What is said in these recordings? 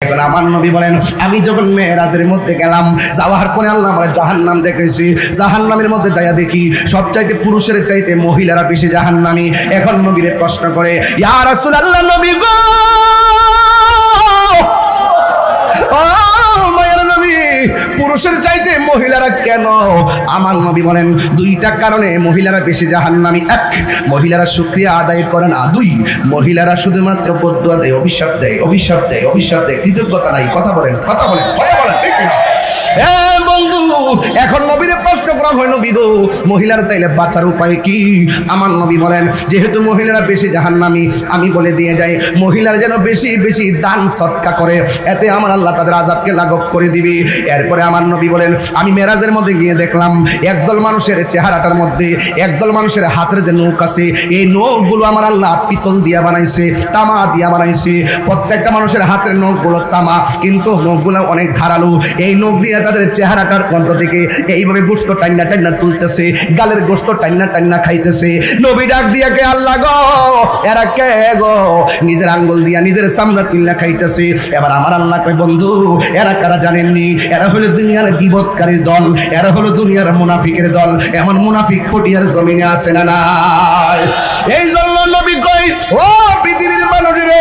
এখন আমার নবী বলেন আমি যখন মেরাজের মধ্যে গেলাম, যাওয়ার পরে আল্লাহ আমার জাহান্নাম দেখেছি। জাহান্নামের মধ্যে যাইয়া দেখি সবচাইতে পুরুষের চাইতে মহিলারা বেশি জাহান্নামী। এখন নবীরে প্রশ্ন করে, ইয়া রাসূলুল্লাহ, নবী গো, ও মায়ের নবী, পুরুষের চাইতে মহিলারা কেন? আমার নবী বলেন দুইটা কারণে মহিলারা বেশি জাহান্নামী। এক, মহিলারা শুকরিয়া আদায় করে না। দুই, মহিলারা শুধুমাত্র বদদুয়া দেয়, অভিশাপ দেয়, অভিশাপ দেয়, অভিশাপ দেয়, কৃতজ্ঞতা নাই। কথা বলেন, কথা বলেন, কথা বলেন, ঠিক না? বন্ধু, এখন নবীরে প্রশ্ন করা হয়, নবী গো, মহিলারা তাইলে বাঁচার উপায় কি? আমার নবী বলেন যেহেতু মহিলারা বেশি জাহান্নামী, আমি বলে দিয়ে যাই মহিলারা যেন বেশি বেশি দান সদকা করে, এতে আমার আল্লাহ তাদের আযাবকে লাঘব করে দিবে। এরপরে আমার নবী বলেন আমি মেরাজের মধ্যে গিয়ে দেখলাম একদল মানুষের চেহারাটার মধ্যে, একদল মানুষের হাতের যে নখ আছে, এই নখগুলো আমার আল্লাহ পিতল দিয়া বানাইছে, তামা দিয়া বানাইছে। প্রত্যেকটা মানুষের হাতের নখগুলো তামা, কিন্তু নখগুলো অনেক ধারালো। এই নখ দিয়ে তাদের চেহারাটার মধ্য থেকে এইভাবে গোশত টাইনা টাইনা তুলতেছে, গালের গোশত টাইনা টাইনা খাইতেছে। নবী ডাক দিয়া কে, আল্লাহ গো, এরা কে গো? নিজের আঙ্গুল দিয়া নিজের চামড়া তুলনা খাইতেছে। এবার আমার আল্লাহ কয়, বন্ধু এরা কারা জানেননি? এরা হলো দুনিয়ার গীবতকারীর দল, এরা হলো দুনিয়ার মুনাফিকের দল। এমন মুনাফিক পটিয়ার জমিনে আছে না নাই? এই জন্য নবী কই, ও পৃথিবীর মানুষেরা,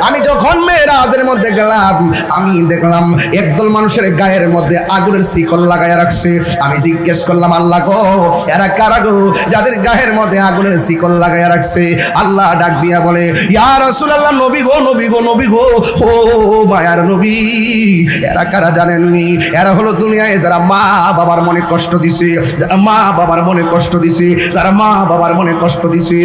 আমি যখন মেরাজের মধ্যে গেলাম, আমি দেখলাম একদল মানুষের গায়ের মধ্যে আগুনের শিকল লাগায় রাখছে। আমি জিজ্ঞেস করলাম, আল্লাহ গো, এরা কারা গো যাদের গায়ের মধ্যে আগুনের শিকল লাগায় রাখছে? আল্লাহ ডাক দিয়া বলে, ইয়া রাসূলুল্লাহ, নবী গো, নবী গো, নবী গো, ও মায়ার নবী, এরা কারা জানেননি? এরা হলো দুনিয়ায় যারা মা বাবার মনে কষ্ট দিছে, যারা মা বাবার মনে কষ্ট দিছে, যারা মা বাবার মনে কষ্ট দিছে।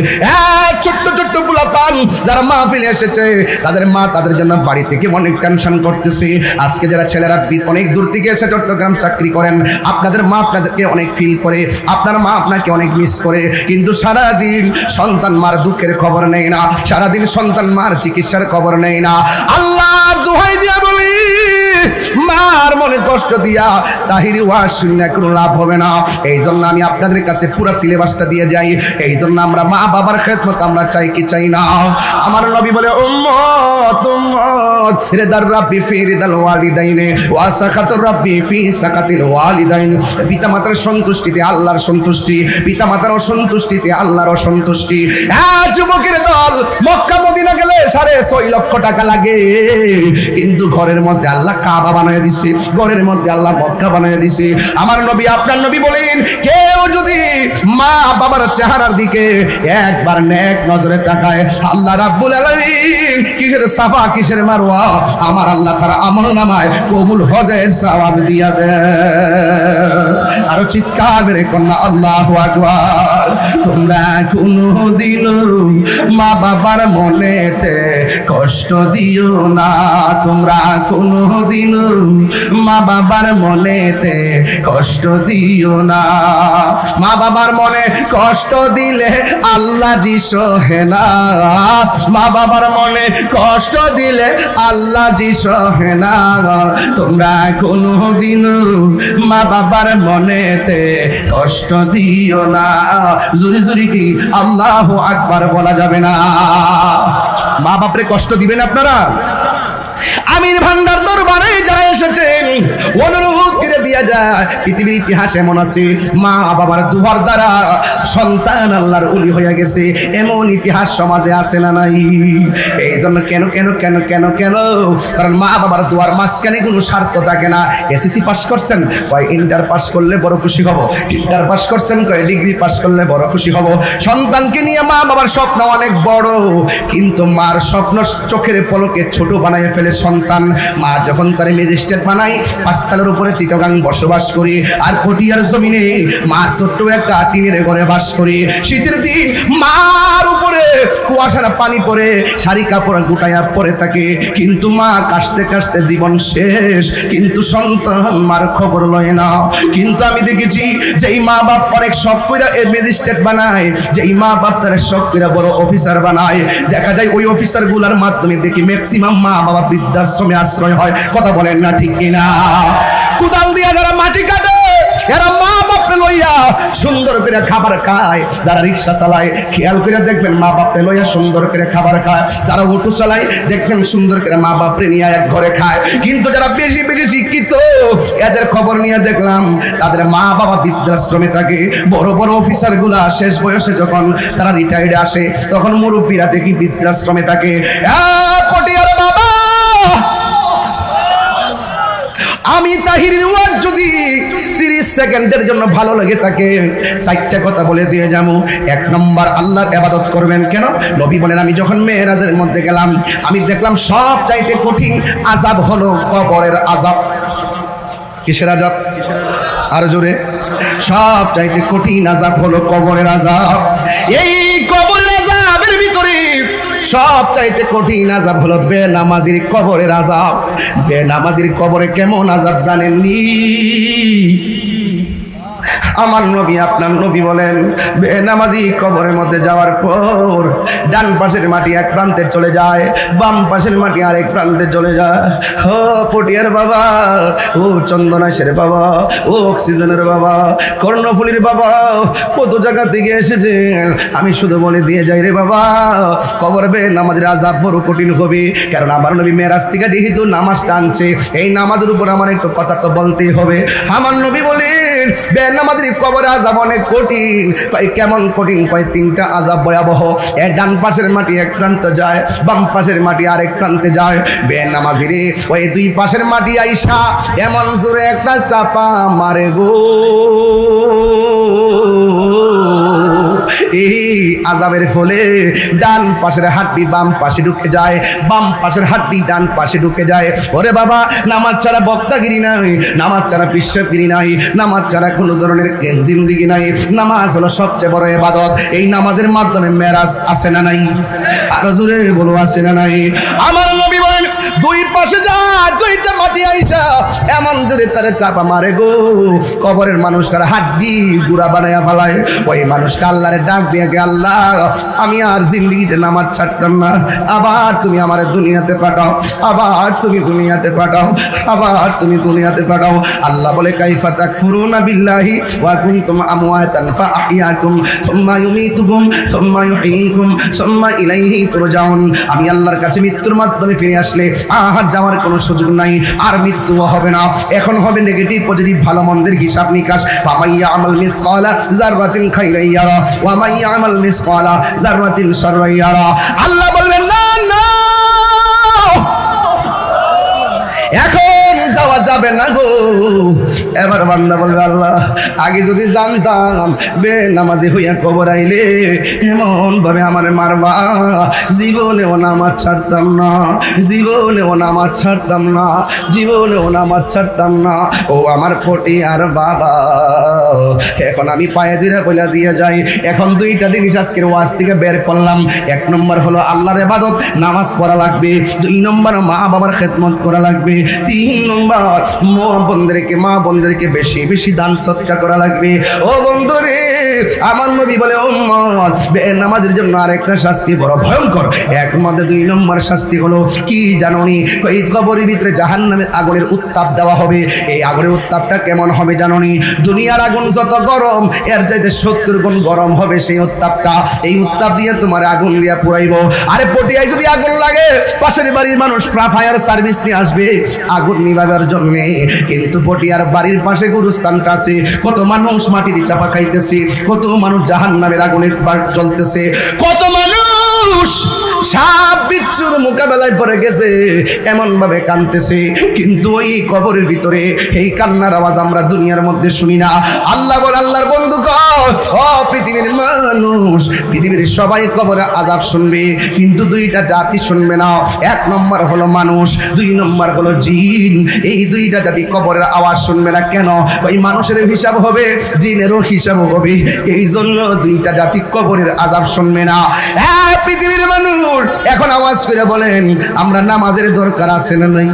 ছোট্ট ছোট্ট পোলাপান যারা মাহফিলে এসেছে, তাদের মা তাদের জন্য বাড়ি থেকে অনেক টেনশন করতেছে। আজকে যারা ছেলেরা অনেক দূর থেকে এসে চট্টগ্রাম চাকরি করেন, আপনাদের মা আপনাদেরকে অনেক ফিল করে, আপনার মা আপনাকে অনেক মিস করে, কিন্তু সারাদিন সন্তান মার দুঃখের খবর নেই না, সারাদিন সন্তান মার চিকিৎসার খবর নেই না। আল্লাহর দোহাই দিয়া বলি, মার মনে কষ্ট দিয়া তাহিরি ওয়াজ শুনে কোনো লাভ হবে না। এই জন্য আমি আপনাদের কাছে পুরো সিলেবাসটা দিয়ে যাই। এই জন্য আমরা মা বাবার খেদমত আমরা চাই কি চাই না? আমার নবী বলে, উম্মত উম্মত রিদার রাব্বি ফি রিদাল ওয়ালিদাইনে ওয়া সাকাতুর রাব্বি ফি সাকাতিল ওয়ালিদাইন। পিতামাতার সন্তুষ্টিতে আল্লাহর সন্তুষ্টি, পিতামাতার অসন্তুষ্টিতে আল্লাহর অসন্তুষ্টি। হ্যাঁ যুবকের দল, মক্কা মদিনা গেলে 6.5 লক্ষ টাকা লাগে, কিন্তু ঘরের মধ্যে আল্লাহ কাবা বানায় দিছে, ঘরের মধ্যে আল্লাহ মক্কা বানায় দিছে। আমার নবী, আপনার নবী বলেন, কেউ যদি মা বাবার চেহারার দিকে একবার নেক নজরে তাকায়, আল্লাহ রাব্বুল আলামিন কিসের সাফা কিসের মারওয়া, আমার আল্লাহ তার আমলনামায় কবুল হজের সওয়াব দিয়া দেয়। আরো চিৎকার মেরে কন্যা আল্লাহু আকবার। তোমরা কোনদিন মা বাবার মনেতে কষ্ট দিও না, তোমরা কোনদিন মা বাবার মনেতে কষ্ট দিও না। মা বাবার মনে কষ্ট দিলে আল্লাহ জি সহে না, মা বাবার মনে কষ্ট দিলে আল্লাহ জি সহে না। তোমরা কোনদিন মা বাবার মনেতে কষ্ট দিও না। জোরে জোরে কি আল্লাহু আকবার বলা যাবে না? মা বাপরে কষ্ট দিবেন আপনারা? আমির ভান্ডার দরবারে যারা এসেছেন, অনুরোধ করে দিয়া যায়, পৃথিবীর ইতিহাস এমন আছে মা বাবার দুয়ার দ্বারা সন্তান আল্লাহর ওলি হয়ে গেছে, এমন ইতিহাস সমাজে আছে না নাই? এই জন্য কেন কেন কেন কেন কেন? কারণ মা বাবার দুয়ার মাঝখানে কোনো স্বার্থ থাকে না। এসএসসি পাস করছেন, কয় ইন্টার পাস করলে বড় খুশি হব, ইন্টার পাস করছেন, কয় ডিগ্রি পাস করলে বড় খুশি হব। সন্তানকে নিয়ে মা বাবার স্বপ্ন অনেক বড়, কিন্তু মার স্বপ্ন চোখের পলকে ছোট বানায় ফেলে সন্তান। মা যখন তার ম্যাজিস্ট্রেট বানাই, 5 তলার উপরে চিটাগাং বসবাস করি, আর পটিয়ার জমিনে মা ছোট্ট একটা টিনের ঘরে বাস করি। শীতের দিন মার উপরে কুয়াশার পানি পড়ে, শাড়ি কাপড় গুটাইয়া পরে থাকে, কিন্তু মা কাশতে কাশতে জীবন শেষ, কিন্তু সন্তান মার খবর লয় না। কিন্তু আমি দেখেছি যেই মা বাপ অনেক শখ কইরা ম্যাজিস্ট্রেট বানায়, যেই মা বাপ তার শখ কইরা বড় অফিসার বানায়, দেখা যায় ওই অফিসার গুলার মাধ্যমে দেখি ম্যাক্সিমাম মা বাবা বৃদ্ধাশ্রমে আশ্রয় হয়। কথা বলেন না ঠিক কিনা? কোদাল দিয়া যারা মাটি কাটে, এরা মা বাপ বাপরে লইয়া সুন্দর করে খাবার খায়। যারা রিক্সা চালায় খেয়াল করে দেখবেন মা বাপরে লইয়া সুন্দর করে খাবার খায়। যারা অটো চালায় দেখবেন সুন্দর করে মা বাপরে নিয়ে এক ঘরে খায়। কিন্তু যারা বেশি বেশি শিক্ষিত এদের খবর নিয়ে দেখলাম তাদের মা বাবা বৃদ্ধাশ্রমে থাকে। বড় বড় অফিসার গুলা শেষ বয়সে যখন তারা রিটায়ার্ডে আসে তখন মুরব্বীরা দেখি বৃদ্ধাশ্রমে থাকে। পটিয়ার বাবা, আমি তাহিরের ওয়াজ যদি 30 সেকেন্ডের জন্য ভালো লাগে তাকে 4টা কথা বলে দিয়ে যাবো। 1 নম্বর, আল্লাহর ইবাদত করবেন কেন? নবী বলেন আমি যখন মেরাজের মধ্যে গেলাম আমি দেখলাম সব চাইতে কঠিন আযাব হলো কবরের আযাব। কিসের আযাব? আর জোরে। সব চাইতে কঠিন আযাব হলো কবরের আযাব। এই কবরের আযাবের ভিতরে সব চাইতে কঠিন আযাব হলো বেনামাজির কবরের আযাব। বেনামাজির কবরে কেমন আযাব জানেননি? আমার নবী আপনার নবী বলেন বেনামাজি কবরের মধ্যে যাওয়ার পর ডান পাশের মাটি এক প্রান্তে চলে যায়, বাম পাশের মাটি আরেক প্রান্তে চলে যায়। ও পটিয়ার বাবা, ও চন্দনাশের বাবা, ও অক্সিজেনের বাবা, কর্ণফুলির বাবা, কত জায়গা থেকে এসেছেন আমি শুধু বলে দিয়ে যাই রে বাবা, কবর বেনামাজির আযাব বড় কঠিন হবে। কারণ আমার নবী মেরাজ থেকে যেহেতু নামাজ টানছে এই নামাজের উপর আমার একটু কথা তো বলতেই হবে। আমার নবী বলেন বেনামাজির কবরে আযাব অনেক কঠিন। কেমন কঠিন? 3টা আযাব ভয়াবহ। ডান পাশের মাটি এক প্রান্তে যায়, বাম পাশের মাটি আরেক প্রান্তে যায়। বেনামাজির ওই 2 পাশের মাটি আইসা এমন জোরে একটা চাপা মারে গো, এই আযাবের ফলে ডান পাশের হাড্ডি বাম পাশে ঢুকে যায়, বাম পাশের হাড্ডি ডান পাশে ঢুকে যায়। ওরে বাবা, নামাজ ছাড়া বক্তাগিরি নাই, নামাজ ছাড়া পেশাবগিরি নাই, নামাজ ছাড়া কোনো ধরনের জিন্দেগি নাই। নামাজ হলো সবচেয়ে বড় ইবাদত। এই নামাজের মাধ্যমে মেরাজ আছে না নাই? আর জোরে বলো আছে না নাই? আমার নবী বলেন 2 পাশে যায় 2টা মাটি আইসা এমন জোরে তারে চাপা মারে গো, কবরের মানুষটার হাড্ডি গুড়া বানায়া ফেলায়। ওই মানুষটা আল্লাহরে ডাক দিয়ে গে, আল্লাহ আমি আর জিন্দেগিতে নামাজ ছাড়তাম না, আবার তুমি আমার দুনিয়াতে পাঠাও, আবার তুমি দুনিয়াতে পাঠাও, আবার তুমি দুনিয়াতে পাঠাও। আল্লাহ বলে কাইফা তাকফুরুনা বিল্লাহি ওয়া কুনতুম আমওয়াতান ফাআহইয়াকুম সুম্মা ইউমীতুকুম সুম্মা ইউহয়ীকুম সুম্মা ইলাইহি তুরজাউন। আমি আল্লাহর কাছে মৃত্যুর মাধ্যমে ফিরে আসলে আর যাওয়ার কোনো সুযোগ নাই, আর মৃত্যু হবে না। এখন হবে নেগেটিভ পজিটিভ ভালো মন্দের হিসাব নিকাশ। ফামাইয়া আমাল মিসকালা যাররাতিন খাইরান ইয়ারা ওয়া মাইয়া আমাল মিসকালা যাররাতিন শাররান ইয়ারা। আল্লাহ বলবেন না না এখন যাওয়া যাবে না গো। এবার বান্দা বলবে আল্লাহ আগে যদি জানতাম বেনামাজি হইয়া কবর আইলে এমন ভাবে আমার মারবা, জীবনেও নামাজ ছাড়তাম না, জীবনেও নামাজ ছাড়তাম না, জীবনেও নামাজ ছাড়তাম না। ও আমার পটিয়ার বাবা, এখন আমি পায়ে দিরা বইলা দিয়ে যাই। এখন 2টা জিনিস আজকের ওয়াজ থেকে বের করলাম। 1 নম্বর হলো আল্লাহর ইবাদত, নামাজ পড়া লাগবে। 2 নম্বর মা বাবার খেদমত করা লাগবে। 3 নম্বর মা বন্ধুদেরকে বেশি বেশি দান সদকা করা লাগবে। ও বন্ধুরে, আমার নবী বলে উম্মত বেনামাজের জন্য আরেকটা শাস্তি বড় ভয়ঙ্কর। 2 নম্বর শাস্তি হলো কি জানোনি? এই কবরের ভিতরে জাহান্নামের আগুনের উত্তাপ দেওয়া হবে। এই আগুনের উত্তাপটা কেমন হবে জানোনি? দুনিয়ার আগুন যত গরম এর চাইতে 70 গুণ গরম হবে সেই উত্তাপটা। এই উত্তাপ দিয়ে তোমার আগুন দিয়া পুরাইবো। আরে পটিয়ায় যদি আগুন লাগে পাশের বাড়ির মানুষ ফায়ার সার্ভিস নিয়ে আসবে আগুন নিভাবার জন্য, কিন্তু পটিয়ার বাড়ির পাশে গুরুস্থানটা আছে, কত মানুষ মাটির চাপা খাইতেছে, কত মানুষ জাহান্নামের আগুনে জ্বলতেছে, কত মানুষ সাপ বিচ্ছুর মোকাবেলায় পড়ে গেছে, এমন ভাবে কাঁদতেছে। কিন্তু ওই কবরের ভিতরে এই কান্নার আওয়াজ আমরা দুনিয়ার মধ্যে শুনি না। আল্লাহ বল, আল্লাহর বন্ধু কর, ও পৃথিবীর মানুষ, পৃথিবীর সবাই কবরে আযাব শুনবে, কিন্তু 2টা জাতি শুনবে না। 1 নম্বর হলো মানুষ, 2 নম্বর হলো জিন। এই 2টা জাতি কবরের আওয়াজ শুনবে না। কেন? ওই মানুষের হিসাব হবে, জিনেরও হিসাব হবে, এই জন্য 2টা জাতি কবরের আযাব শুনবে না। পৃথিবীর মানুষ এখন আওয়াজ করে বলেন আমরা নামাজের দরকার আছে না নাই?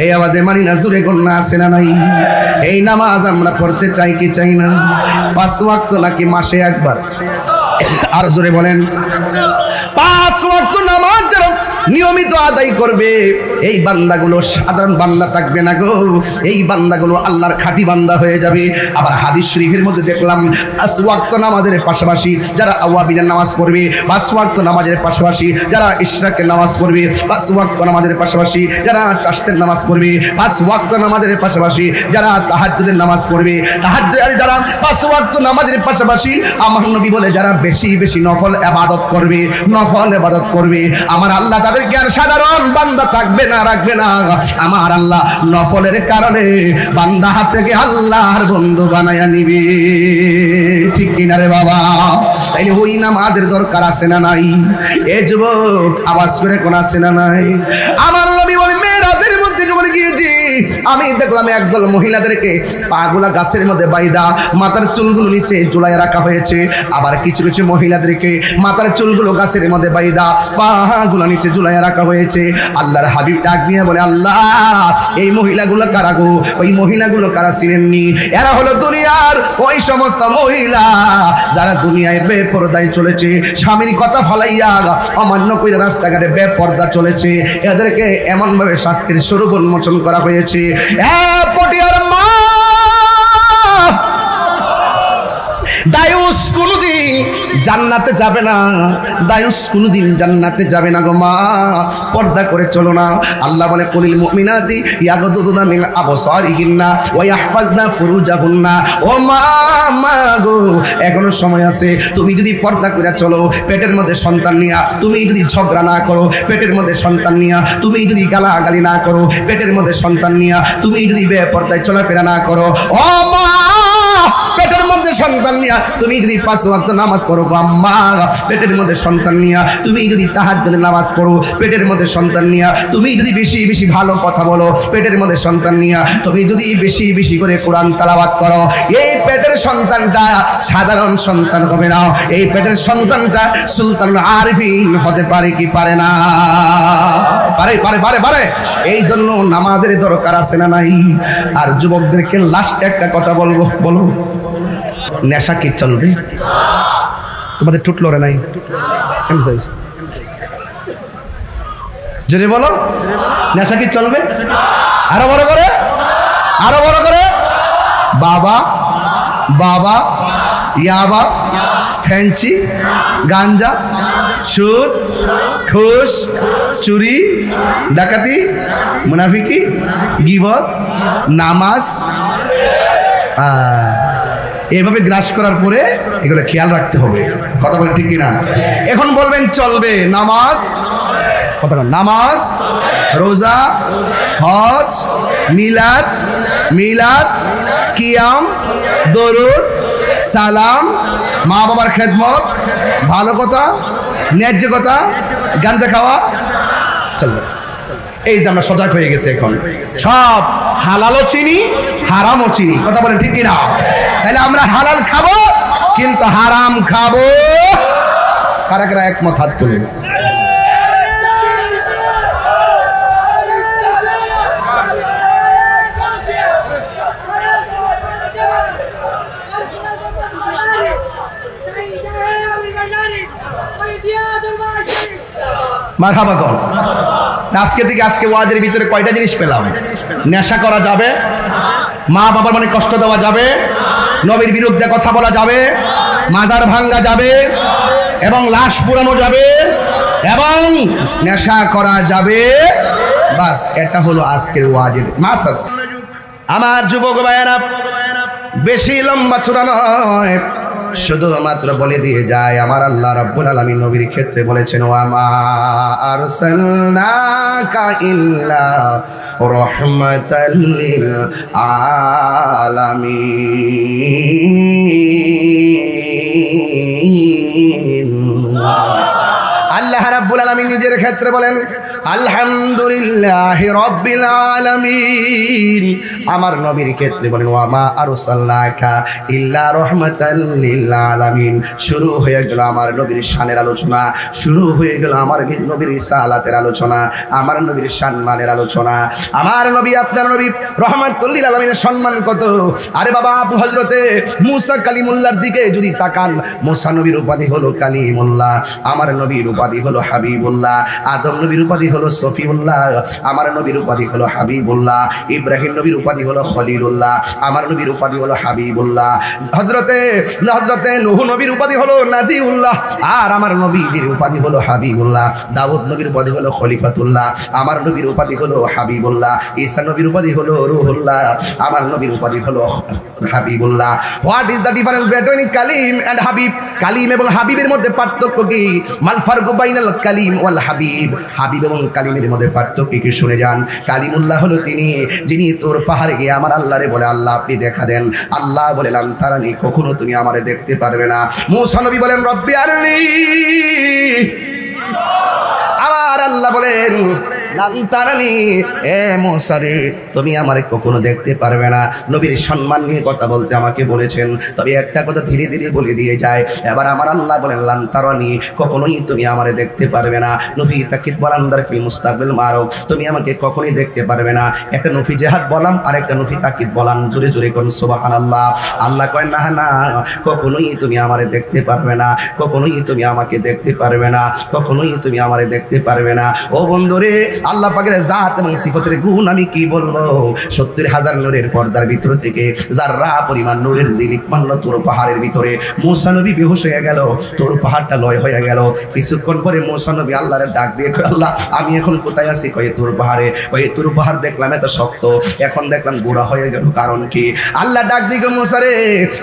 এই আওয়াজে মানি না, জোরে কন্যা আছে না নাই? এই নামাজ আমরা পড়তে চাই কি চাই না? 5 ওয়াক্ত নাকি মাসে একবার? আর জোরে বলেন 5 ওয়াক্ত নামাজ নিয়মিত আদায় করবে, এই বান্দাগুলো সাধারণ বান্দা থাকবে না গো, এই বান্দাগুলো আল্লাহর খাঁটি বান্দা হয়ে যাবে। আবার হাদিস শরীফের মধ্যে দেখলাম 5 ওয়াক্ত নামাজের পাশাপাশি যারা আওয়াবিনের নামাজ পড়বে, 5 ওয়াক্ত নামাজের পাশাপাশি যারা ইশরাকের নামাজ পড়বে, 5 ওয়াক্ত নামাজের পাশাপাশি যারা চাশতের নামাজ পড়বে, 5 ওয়াক্ত নামাজের পাশাপাশি যারা তাহাজ্জুদের নামাজ পড়বে, তাহাজ্জুদের যারা 5 ওয়াক্ত নামাজের পাশাপাশি আমার নবী বলে যারা বেশি বেশি নফল ইবাদত করবে, নফল ইবাদত করবে, আমার আল্লাহ তাদেরকে আর সাধারণ বান্দা থাকবে না, রাখবে না। আমার আল্লাহ নফলের কারণে বান্দা হাত থেকে আল্লাহর বন্ধু বানায়া নিবে। ঠিক কিনা রে বাবা? তাইলে ওই নামাজের দরকার আছে না নাই? এ যুবক আওয়াজ করে কোন আছে না নাই? আমার নবী বলে মেরাজের মধ্যে যখন গিয়েছি আমি দেখলাম একদল মহিলাদেরকে পাগুলা গাছের মধ্যে বাইদা মাথার চুলগুলো নিচে ঝুলায় রাখা হয়েছে, আবার কিছু কিছু মহিলাদেরকে মাথার চুলগুলো গাছের মধ্যে বাইদা পাগুলা নিচে ঝুলায় রাখা হয়েছে। আল্লাহর হাবিব ডাক দিয়ে বলে, আল্লাহ এই মহিলাগুলো কারা গো? ওই মহিলাগুলো কারা চিনেননি? এরা হলো দুনিয়ার ওই সমস্ত মহিলা যারা দুনিয়ায় বেপরদায় চলেছে, স্বামীর কথা ফালাইয়া অমান্য করে রাস্তাঘাটে বেপরদা চলেছে। এদেরকে এমন ভাবে শাস্তির স্বরূপ উন্মোচন করা হয়েছে। পটিয়ার মা দায়ুস কোনদিন জান্নাতে যাবে না, দায়ুস কোনদিন জান্নাতে যাবে না গো মা, পর্দা করে চলো না। আল্লাহ বলে কুলিল মুমিনাতি ইয়াগদুদুনা মিন আবসারিহিন্না ওয়া ইয়াহফাজনা ফুরুজাহুন্না। ও মা, মা গো এখনো সময় আছে, তুমি যদি পর্দা করে চলো, পেটের মধ্যে সন্তান নিয়া তুমি যদি ঝগড়া না করো, পেটের মধ্যে সন্তান নিয়া তুমি যদি গালাগালি না করো, পেটের মধ্যে সন্তান নিয়া তুমি যদি বেপরদায় চলাফেরা না করো, ও মা পেটের মধ্যে সন্তান নিয়া তুমি যদি 5 ওয়াক্ত নামাজ পড়ো, আম্মা পেটের মধ্যে সন্তান নিয়া তুমি যদি তাহাজ্জুদের নামাজ পড়ো, পেটের মধ্যে সন্তান নিয়া তুমি যদি বেশি বেশি ভালো কথা বলো, পেটের মধ্যে সন্তান নিয়া তুমি যদি বেশি বেশি করে কোরআন তেলাওয়াত করো, এই পেটের সন্তানটা সাধারণ সন্তান হবে না, এই পেটের সন্তানটা সুলতানুল আরিফিন হতে পারে কি পারে না? পারে পারে পারে পারে। এই জন্য নামাজের দরকার আছে না নাই? আর যুবকদেরকে লাস্ট একটা কথা বলবো, বলো নেশা কি চলবে? তোমাদের টুটলো রে নাই? যদি বলো নেশা কি চলবে? আরো বড় করে, আরো বড় করে। বাবা বাবা ইয়াবা, ফ্যান্সি, গাঞ্জা, সুদ, ঘুষ, চুরি, ডাকাতি, মুনাফিকি, গীবত, নামাজ, এভাবে গ্রাস করার পরে এগুলো খেয়াল রাখতে হবে। কথা বলে ঠিক কিনা? এখন বলবেন চলবে নামাজ, কথা নামাজ, রোজা, হজ, মিলাদ, মিলাদ, কিয়াম, দরুদ, সালাম, মা বাবার খেদমত, ভালো কথা, ন্যায্য কথা, গাঞ্জা খাওয়া চলবে। এই যে আমরা সজাগ হয়ে গেছে, এখন সব হালালও চিনি, হারামও চিনি। কথা বলেন ঠিক কিনা? তাহলে আমরা হালাল খাবো কিন্তু হারাম খাবো। কারা কারা একমত হাত তুলেন। মারহাবা কর। আজকে থেকে আজকে ওয়াজের ভিতরে কয়টা জিনিস পেলাম? নেশা করা যাবে, মা বাবার মানে কষ্ট দেওয়া যাবে, নবীর বিরুদ্ধে কথা বলা যাবে, মাজার ভাঙ্গা যাবে, এবং লাশ পুরানো যাবে, এবং নেশা করা যাবে। বাস এটা হলো আজকের ওয়াজের মাসাস। আমার যুবক ভাইয়েরা, বেশি লম্বা চূড়া নয়, শুধুমাত্র বলে দিয়ে যায় আমার আল্লাহ রাব্বুল আলামিন নবীর ক্ষেত্রে বলেছেন, ওয়া মা আরসালনাকা ইল্লা রাহমাতাল লিল আলামিন। আল্লাহ রাব্বুল আলামিন নিজের ক্ষেত্রে বলেন, আলহামদুলিল্লাহি রাব্বিল আলামিন। আমার নবীর ক্ষেত্রে বলেন ওয়া মা আরসালনাকা ইল্লা রাহমাতাল লিল আলামিন। শুরু হয়ে গেল আমার নবীর শানের আলোচনা, শুরু হয়ে গেল আমার নবীর রিসালাতের আলোচনা, আমার নবীর সম্মানের আলোচনা। আমার নবী আপনার নবী রহমাতুল লিল আলামিনের সম্মান কত! আরে বাবা, আপু হযরতে মুসা কালিমুল্লাহর দিকে যদি তাকান, মুসা নবীর উপাধি হলো কালিমুল্লাহ, আমার নবীর উপাধি হলো হাবিবুল্লাহ, আদম নবীর উপাধি হলো সফিউল্লাহ, আমার নবীর উপাধি হলো হাবিবুল্লাহ, ইব্রাহিম নবীর উপাধি হলো খলিলুল্লাহ, আমার নবীর উপাধি হলো হাবিবুল্লাহ, হযরতে নূহ নবীর উপাধি হলো নাজিউল্লাহ, আর আমার নবীর উপাধি হলো হাবিবুল্লাহ, দাউদ নবীর উপাধি হলো খলিফাতুল্লাহ, আমার নবীর উপাধি হলো হাবিবুল্লাহ, ঈসা নবীর উপাধি হলো রূহুল্লাহ, আমার নবীর উপাধি হলো হাবিবুল্লাহ। What is the difference between কালিম এন্ড হাবিব? কালিম এবং হাবিবের মধ্যে পার্থক্য কি? মাল ফারকু বাইনাল কালিম ওয়াল হাবিব। হাবিব এবং কালিমের মধ্যে পার্থক্য কি শুনে যান। কালিমুল্লাহ হলো তিনি যিনি তোর পাহাড়ে গিয়ে আমার আল্লাহরে বলে, আল্লাহ আপনি দেখা দেন। আল্লাহ বলে লান তারানি, কখনো তুমি আমারে দেখতে পারবে না। মুসা নবী বলেন রব্বি আরনি, আমার আল্লাহ বলেন লান তারানি, এ মুসা রে তুমি আমারে কখনো দেখতে পারবে না। নবীর সম্মান নিয়ে কথা বলতে আমাকে বলেছেন, তবে একটা কথা ধীরে ধীরে বলে দিয়ে যায়। এবার আমার আল্লাহ বলেন লান তারানি, কখনোই তুমি আমারে দেখতে পারবে না। নফি তাকিদ বলান্দার ফিল মুস্তাকবিল মারুফ, তুমি আমাকে কখনোই দেখতে পারবে না। একটা নফি জেহাদ বলাম আর একটা নফি তাকিদ বলাম, জোরে জোরে কোন সুবহানাল্লাহ। আল্লাহ কয় না না, কখনোই তুমি আমারে দেখতে পারবে না, কখনোই তুমি আমাকে দেখতে পারবে না, কখনোই তুমি আমারে দেখতে পারবে না। ও বন্ধুরে, আল্লাহ পাকের জাত এবং সিফতের গুণ আমি কি বলবো। ৭০,০০০ নূরের পর্দার ভিতর থেকে যাররা পরিমাণ নূরের জিলিক মানলো তোর পাহাড়ের ভিতরে। মুসা নবী বেহুশ হয়ে গেল, তোর পাহাড়টা লয় হয়ে গেল। কিছুক্ষণ পরে মুসা নবী আল্লাহর ডাক দিয়ে কয়, আল্লাহ আমি এখন কোথায় আছি? কয়ে তোর পাহাড়ে। কয়ে তোর পাহাড় দেখলাম এত শক্ত, এখন দেখলাম গোড়া হয়ে গেল, কারণ কি? আল্লাহ ডাক দিয়ে মুসা রে,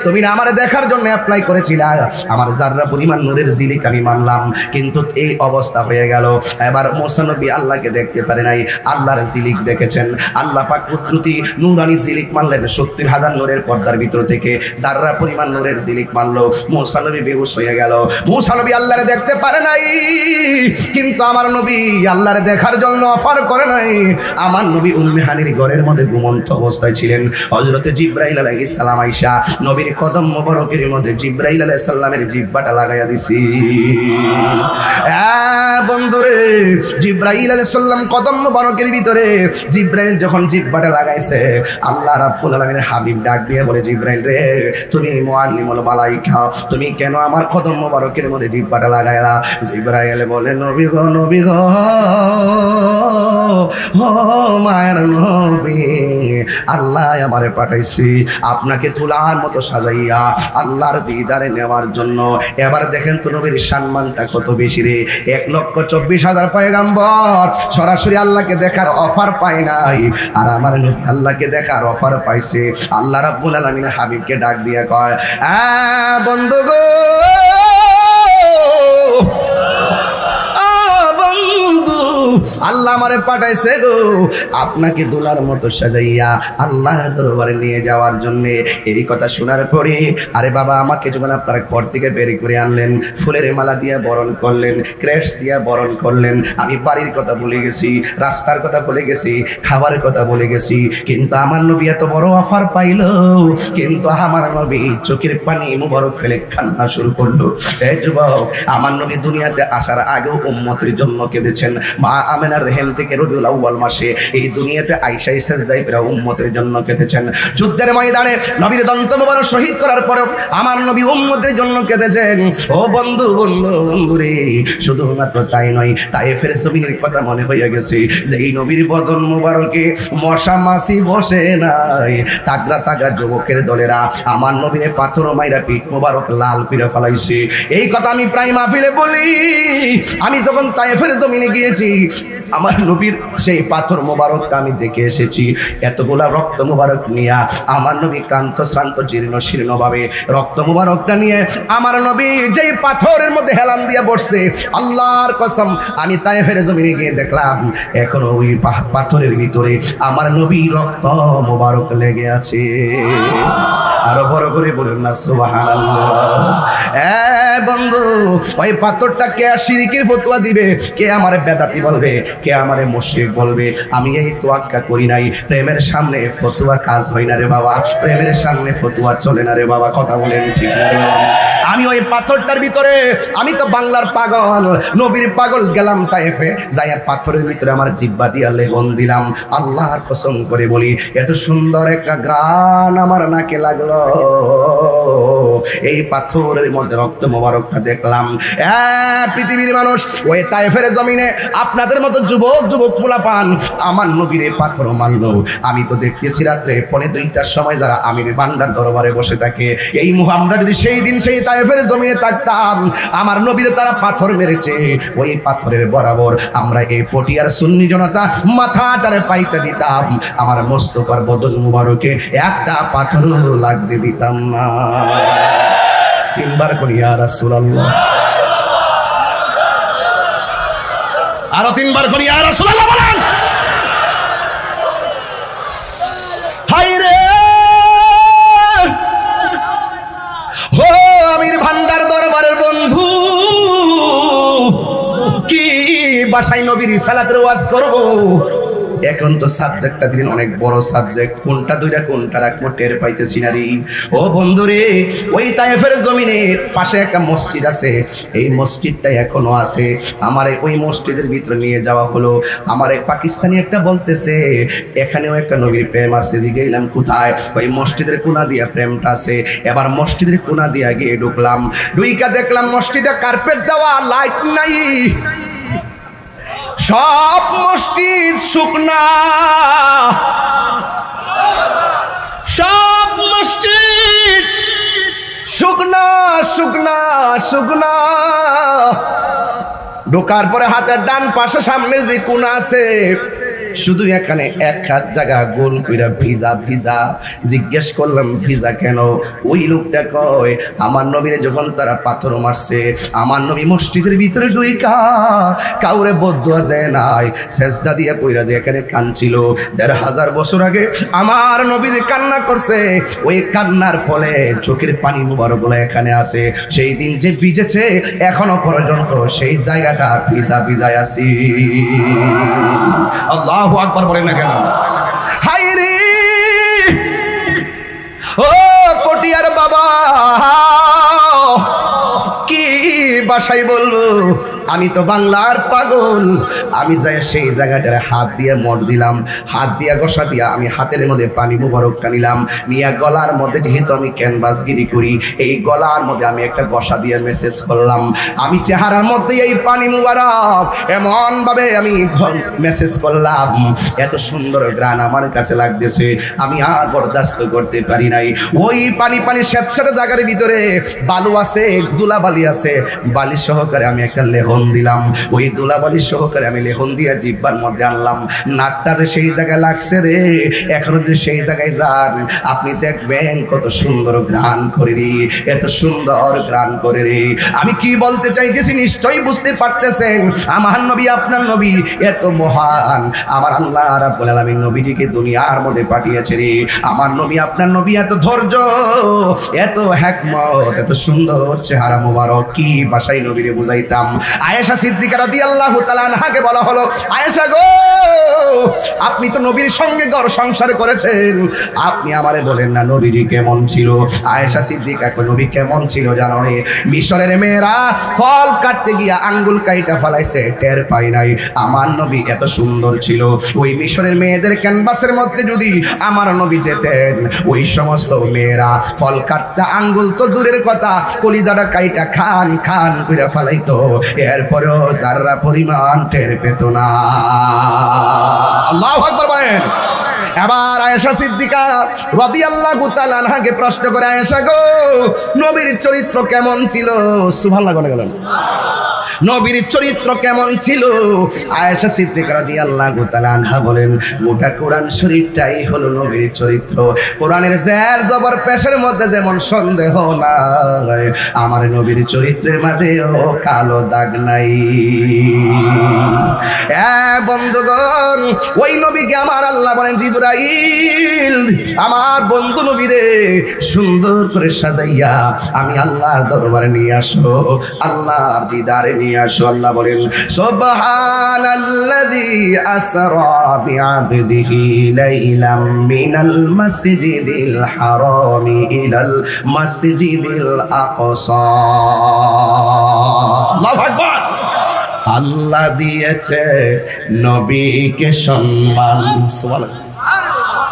তুমি না আমার দেখার জন্য অ্যাপ্লাই করেছিলা, আমার যাররা পরিমাণ নূরের জিলিক আমি মানলাম, কিন্তু এই অবস্থা হয়ে গেল। এবার মুসা নবী আল্লাহকে দেখতে পারে নাই, আল্লাহর জিলিক দেখেছেন। আল্লাহ পাক কুদরতি নূরানি জিলিক মানলেন ৭০,০০০ নূরের পর্দার ভিতর থেকে যাররা পরিমাণ নূরের জিলিক মানলো। মুসা নবী বেহুশ হয়ে গেল। মুসা নবী আল্লাহরে দেখতে পারে নাই, কিন্তু আমার নবী আল্লাহরে দেখার জন্য অফার করে নাই। আমার নবী উম্মে হানির ঘরের মধ্যে ঘুমন্ত অবস্থায় ছিলেন। হযরতে জিবরাইল আলাইহিস সালাম আয়েশা নবীর কদম মোবারকের মধ্যে জিবরাইল আলাইহিস সালামের জিহ্বাটা লাগাইয়া দিছি। বন্ধুরে, জিবরাইল আলাইহিস সালাম কদম মোবারকের ভিতরে জিবরাইল যখন জিহ্বাটা লাগাইছে, আল্লাহ রাব্বুল আলামিনের হাবিব ডাক দিয়ে বলে, জিবরাইল রে, তুমি মুআল্লিমুল মালায়েকা, তুমি কেন আমার কদম মোবারকের মধ্যে জিহ্বাটা লাগাইলা? জিবরাইল বলে, নবী গো, নবী গো, ও মায়ের নবী, আল্লাহ আমারে পাঠাইছি আপনাকে তুলার মতো সাজাইয়া আল্লাহর দিদারে নেওয়ার জন্য। এবার দেখেন তো নবীর সম্মানটা কত বেশি রে। ১,২৪,০০০ পয়গাম্বর সরাসরি আল্লাহকে দেখার অফার পায় নাই, আর আমার নবী আল্লাহকে দেখার অফার পাইছে। আল্লাহ রাব্বুল আলামিন হাবিবকে ডাক দিয়ে কয়, বন্ধু গো, আল্লাহ আমারে পাঠাইছে গো আপনাকে দোলার মতো সাজাইয়া আল্লাহর দরবারে নিয়ে যাওয়ার জন্য। এই কথা শোনার পরে, আরে বাবা, আমাকে যখন আপনারা ঘর থেকে বের করে আনলেন, ফুলের মালা দিয়ে বরণ করলেন, ক্রেস্ট দিয়ে বরণ করলেন, আমি বাড়ির কথা বলে গেছি, রাস্তার কথা বলে গেছি, খাবারের কথা বলে গেছি, কিন্তু আমার নবী এত বড় অফার পাইল, কিন্তু আমার নবী চোখের পানি মুবারক ফেলে কান্না শুরু করলো। এই যুবক, আমার নবী দুনিয়াতে আসার আগেও উম্মতের জন্য কেঁদেছেন। মা আমেনার রেহেম থেকে রবিউল আউয়াল মাসে এই দুনিয়াতে আয়েশা সেজদায় পড়ে উম্মতের জন্য কেঁদেছেন। যুদ্ধের ময়দানে নবীর দন্ত মোবারক শহীদ করার পরেও আমার নবী উম্মতের জন্য কেঁদেছেন। ও বন্ধু, বন্ধু, বন্ধুরে, শুধুমাত্র তাই নয়, তায়েফের জমিনের কথা মনে হয়ে গেছে যে এই নবীর বদন মোবারকে মশা মাছি বসে নাই। তাগড়া তাগড়া যুবকের দলেরা আমার নবীর পাথর মাইরা পিঠ মোবারক লাল করে ফেলাইছে। এই কথা আমি প্রায় মাহফিলে বলি। আমি যখন তায়েফের জমিনে গিয়েছি, আমার নবীর সেই পাথর মোবারকটা আমি দেখে এসেছি। এতগুলা রক্ত মোবারক নিয়ে আমার নবী ক্লান্ত শ্রান্ত জীর্ণ শীর্ণ ভাবে রক্ত মোবারকটা নিয়ে আমার নবী যেই পাথরের মধ্যে হেলান দিয়ে বসছে, আল্লাহর কসম আমি তায়েফের জমিনে গিয়ে দেখলাম এখনো ওই পাথরের ভিতরে আমার নবী রক্ত মোবারক লেগে আছে। আরো বড় করে বলুন না সুবহানাল্লাহ। বন্ধু, ওই পাথরটা কে শিরকের ফতোয়া দিবে, কে আমার বেদাতি বলবে, কে আমারে মুশরিক বলবে। আমি এই তোয়াক্কা করি নাই। প্রেমের সামনে ফতুয়া কাজ হয় না রে বাবা, প্রেমের সামনে ফতুয়া চলে না রে বাবা, কথা বলেন ঠিক না রে বাবা। আমি ওই পাথরটার ভিতরে, আমি তো বাংলার পাগল, নবীর পাগল, গেলাম তায়েফে, যাইয়া পাথরের ভিতরে আমার জিহ্বা দিয়া লেহন দিলাম। আল্লাহর কসম করে বলি, এত সুন্দর একটা ঘ্রাণ আমার নাকে লাগলো। এই পাথরের মধ্যে রক্ত মোবারকটা দেখলাম। পৃথিবীর মানুষ, ওই তায়েফের জমিনে আপনাদের মতো যুবক যুবক পোলাপান আমার নবীর পাথর মারলো। আমি তো দেখতেছি রাত্রে 2:30টার সময় যারা আমির বান্দার দরবারে বসে থাকে, এই আমরা যদি সেই দিন সেই তায়েফের জমিনে থাকতাম, আমার নবীর তারা পাথর মেরেছে, ওই পাথরের বরাবর আমরা এই পটিয়ার সুন্নি জনতা মাথাটারে পাইতে দিতাম, আমার মোস্তফার বদন মুবারকে একটা পাথরও লাগতে দিতাম না। 3 বার করি ইয়া রাসূলুল্লাহ, আরো 3 বার করি ইয়া রাসূলুল্লাহ বলেন। হায় রে ও আমির ভান্ডার দরবারের বন্ধু, কি বাসায় নবীর সালাতের ওয়াজ করব। এখন তো সাবজেক্টটা দিলেন অনেক বড় সাবজেক্ট, কোনটা দুইটা কোনটা রাখবো টের পাইতেছি না রে। ও বন্ধুরে, ওই তায়েফের জমিনে পাশে একটা মসজিদ আছে, এই মসজিদটা এখনো আছে। আমারে ওই মসজিদের ভিতরে নিয়ে যাওয়া হলো। আমারে পাকিস্তানি একটা বলতেছে এখানেও একটা নবীর প্রেম আছে। জিজ্ঞাইলাম কোথায়? ওই মসজিদের কোনা দিয়া প্রেমটা আছে। এবার মসজিদের কোনা দিয়া গিয়ে ঢুকলাম, ঢুইকা দেখলাম মসজিদে কার্পেট দেওয়া, লাইট নাই, সব মসজিদ শুকনা, সব মসজিদ শুকনা শুকনা শুকনা। ঢোকার পরে হাতের ডান পাশে সামনের যে কোনা আছে, শুধু এখানে এক হাত জায়গা গোল কইরা ভিজা ভিজা। জিজ্ঞেস করলাম ভিজা কেন? ওই লোকটা কয় আমার নবীরে যখন তারা পাথর মারছে, আমার নবী মসজিদের ভিতরে ঢুইকা কাউরে বদদুয়া দেয় নাই, সেজদা দিয়া কইরা যে এখানে কাঁদছিল। 1500 বছর আগে আমার নবী যে কান্না করছে, ওই কান্নার ফলে চোখের পানি মুবারকগুলো এখানে আছে। সেই দিন যে ভিজেছে এখনো পর্যন্ত সেই জায়গাটা ভিজা ভিজায় আছি। আল্লাহু আকবার বলেন না কেন? হায় রে ও পটিয়ার বাবা, কি ভাষায় বলবো? আমি তো বাংলার পাগল। আমি যাই সেই জায়গাটার হাত দিয়ে মট দিলাম, হাত দিয়া ঘষা দিয়া আমি হাতের মধ্যে পানি মুবারকটা নিলাম, নিয়ে গলার মধ্যে, যেহেতু আমি ক্যানভাসগিরি করি, এই গলার মধ্যে আমি একটা ঘষা দিয়ে মেসেজ করলাম। আমি চেহারার মধ্যে এই পানি মুবারক এমন ভাবে আমি মেসেজ করলাম, এত সুন্দর গ্রান আমার কাছে লাগতেছে, আমি আর বরদাস্ত করতে পারি নাই। ওই পানি পানি স্যাঁতস্যাঁতে জায়গার ভিতরে বালু আছে, ধুলাবালি আছে, বালি সহকারে আমি একটা লেহন দিলাম। ওই ধুলাবালি সহকারে আমি লেহন দিয়া জিহ্বার মধ্যে আনলাম। নাকটা যে সেই জায়গায় লাগছে রে, এখনো যে সেই জায়গায় যান আপনি দেখবেন কত সুন্দর ঘ্রাণ করে রে, এত সুন্দর ঘ্রাণ করে রে। আমি কি বলতে চাইতেছি নিশ্চয়ই বুঝতে পারতেছেন। আমার নবী আপনার নবী এত মহান, আমার আল্লাহ রাব্বুল আলামিন নবীটিকে দুনিয়ার মধ্যে পাঠিয়েছে রে। আমার নবী আপনার নবী এত ধৈর্য, এত হিকমত, এত সুন্দর চেহারা মোবারক, কি ভাষায় নবীরে বুঝাইতাম। আয়েশা সিদ্দিকা রাদিয়াল্লাহু তাআলা আনহাকে বলা হলো, আয়েশা গো, আপনি তো নবীর সঙ্গে ঘর সংসার করেছেন, আপনি আমারে বলেন না নবীজি কেমন ছিল? আয়েশা সিদ্দিকা কো, নবী কেমন ছিল জানো রে? মিশরের মেয়েরা ফল কাটতে গিয়া আঙ্গুল কাইটা ফলাইছে, টের পাই নাই। আমার নবী এত সুন্দর ছিল। ওই মিশরের মেয়েদের ক্যানভাসের মধ্যে যদি আমার নবী যেতেন, ওই সমস্ত মেয়েরা ফল কাটতে আঙ্গুল তো দূরের কথা, কলিজাটা কাইটা খান খান কইরা ফলাইতো, এরপরেও যারা পরিমাণ টের পেত না। আল্লাহু আকবার বলেন। এবার আয়েশা সিদ্দিকা রাদিয়াল্লাহু তাআলা আনহাকে প্রশ্ন করে, আয়েশা গো, নবীর চরিত্র কেমন ছিল? সুবহানাল্লাহ গেলেন। নবীর চরিত্র কেমন ছিল? আয়েশা সিদ্দিকা রাদিয়াল্লাহু তাআলা আনহা বলেন, গোটা কোরআন শরীফটাই হলো নবীর চরিত্র। কোরআনের জের জবর পেশের মধ্যে যেমন সন্দেহ নাই, আমার নবীর চরিত্রের মাঝেও কালো দাগ নাই। বন্ধুগণ, ওই নবীকে আমার আল্লাহ বলেন, জিবরাইল আমার বন্ধু নবীরে সুন্দর করে সাজাইয়া আমি আল্লাহর দরবারে নিয়ে আসো, আল্লাহর দিদারে নিয়ে আসো। আল্লাহ বলেন সুবহানাল্লাযী আসরা বিআবদিহি লাইলাম মিনাল মাসজিদিল হারামি ইলাল মাসজিদিল আকসা। আল্লাহু আকবার। আল্লাহ দিয়েছে নবীকে সম্মান। সুবহানাল্লাহ।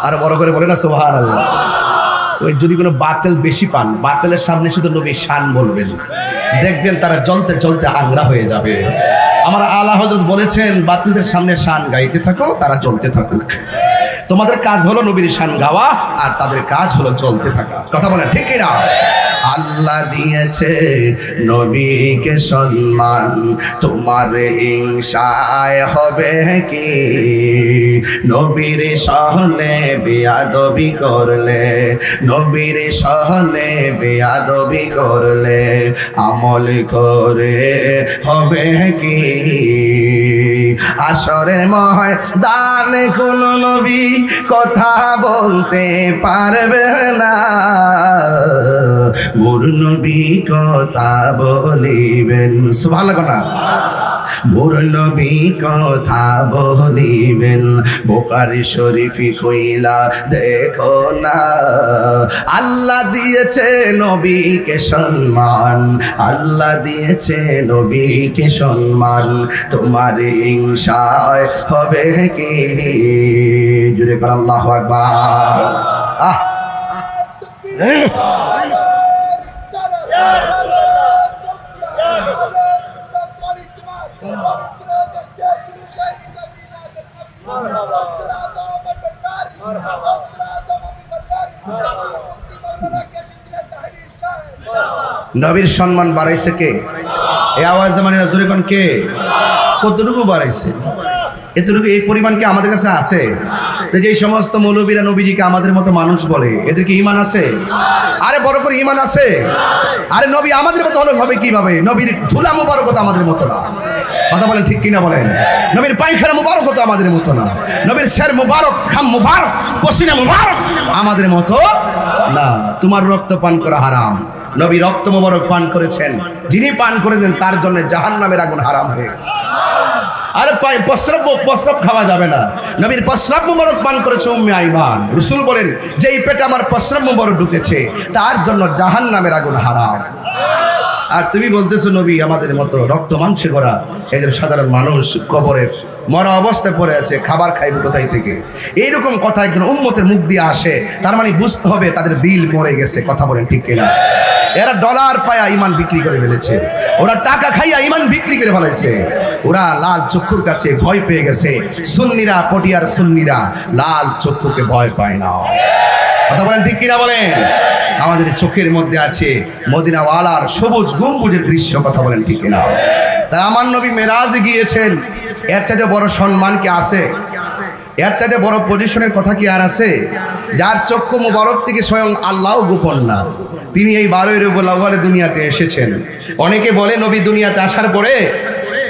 আর বড় করে বলে না সুবহানাল্লাহ। ওই যদি কোনো বাতিল বেশি পান, বাতিলের সামনে শুধু নবী শান বলবেন, দেখবেন তারা জ্বলতে জ্বলতে আংরা হয়ে যাবে। আমার আলা হযরত বলেছেন, বাতিলদের সামনে শান গাইতে থাকো, তারা জ্বলতে থাকুক। তোমাদের কাজ হলো নবীর শান গাওয়া, আর তাদের কাজ হলো জ্বলতে থাকা। কথা বলেন ঠিক কিনা? আল্লাহ দিয়েছে নবীকে সম্মান, তোমার হিংসায় হবে কি? নবীর সহনে বেয়াদবি করলে, নবীর সহনে বেয়াদবি করলে আমল করে হবে কি? আসরের ময়দানে কোন নবী কথা বলতে পারবে না, মোর নবী কথা বলিবেন। সুবহানাল্লাহ না? মোর নবী কথা বলিবেন। বুখারী শরীফে কইলা দেখো না, আল্লাহ দিয়েছে নবীকে সম্মান, আল্লাহ দিয়েছে নবীকে সম্মান, তোমার হিংসায় হবে কি? জুড়ে কর আল্লাহু আকবার। নবীর সম্মান বাড়াইছে কে? এই আওয়াজ মানে জোরে কোন কে? কতটুকু বাড়াইছে? এতটুকু, এই পরিমাণ কি আমাদের কাছে আছে? যে সমস্ত মৌলবীরা নবীজিকে আমাদের মতো মানুষ বলে, এদের কি ঈমান আছে? আরে বড় করে ঈমান আছে? আরে নবী আমাদের মতো হলে হবে কিভাবে? নবীর ধুলা মুবারক তো আমাদের মতো না। কথা বলেন ঠিক কিনা বলেন? নবীর পায়খানা মুবারক তো আমাদের মতো না। নবীর শের মুবারক, খাম মুবারক, পসিনা মুবারক আমাদের মতো না। তোমার রক্ত পান করা হারাম, নবী রক্ত মুবারক পান করেছেন, যিনি পান করেছেন তার জন্য জাহান্নামের আগুন হারাম হয়ে গেছে। আরে প্রস্রাব খাওয়া যাবে না, নবীর প্রস্রাব মুবারক পান করেছে উম্মে আইমান। রাসূল বলেন, যেই পেটে আমার প্রস্রাব মুবারক ঢুকেছে তার জন্য জাহান্নামের আগুন হারাম। আর তুমি বলতেছো নবী আমাদের মতো রক্ত মাংসে গড়া, এদের সাধারণ মানুষ কবরে মরা অবস্থায় পড়ে আছে, খাবার খাইবে কোথায় থেকে? এইরকম কথা একজন উম্মতের মুখ দিয়ে আসে, তার মানে বুঝতে হবে তাদের দিল মরে গেছে। কথা বলেন ঠিক কিনা? এরা ডলার পায়া ইমান বিক্রি করে ফেলেছে, ওরা টাকা খাইয়া ইমান বিক্রি করে ফেলেছে, ওরা লাল চক্ষুর কাছে ভয় পেয়ে গেছে। সুন্নিরা, পটিয়ার সুন্নিরা লাল চক্ষুকে ভয় পায় না। কথা বলেন ঠিক কিনা বলেন? আমাদের চোখের মধ্যে আছে মদিনাওয়ালার সবুজ গম্বুজের দৃশ্য। কথা বলেন ঠিক কিনা? তাই আমার নবী মেরাজে গিয়েছেন, এর চাইতে বড় সম্মান কি আছে? এর চাইতে বড় পজিশনের কথা কি আর আছে? যার চক্ষু মুবারক থেকে স্বয়ং আল্লাহ গোপন না, তিনি এই 12 রবিউল আউয়ালে দুনিয়াতে এসেছেন। অনেকে বলে নবী দুনিয়াতে আসার পরে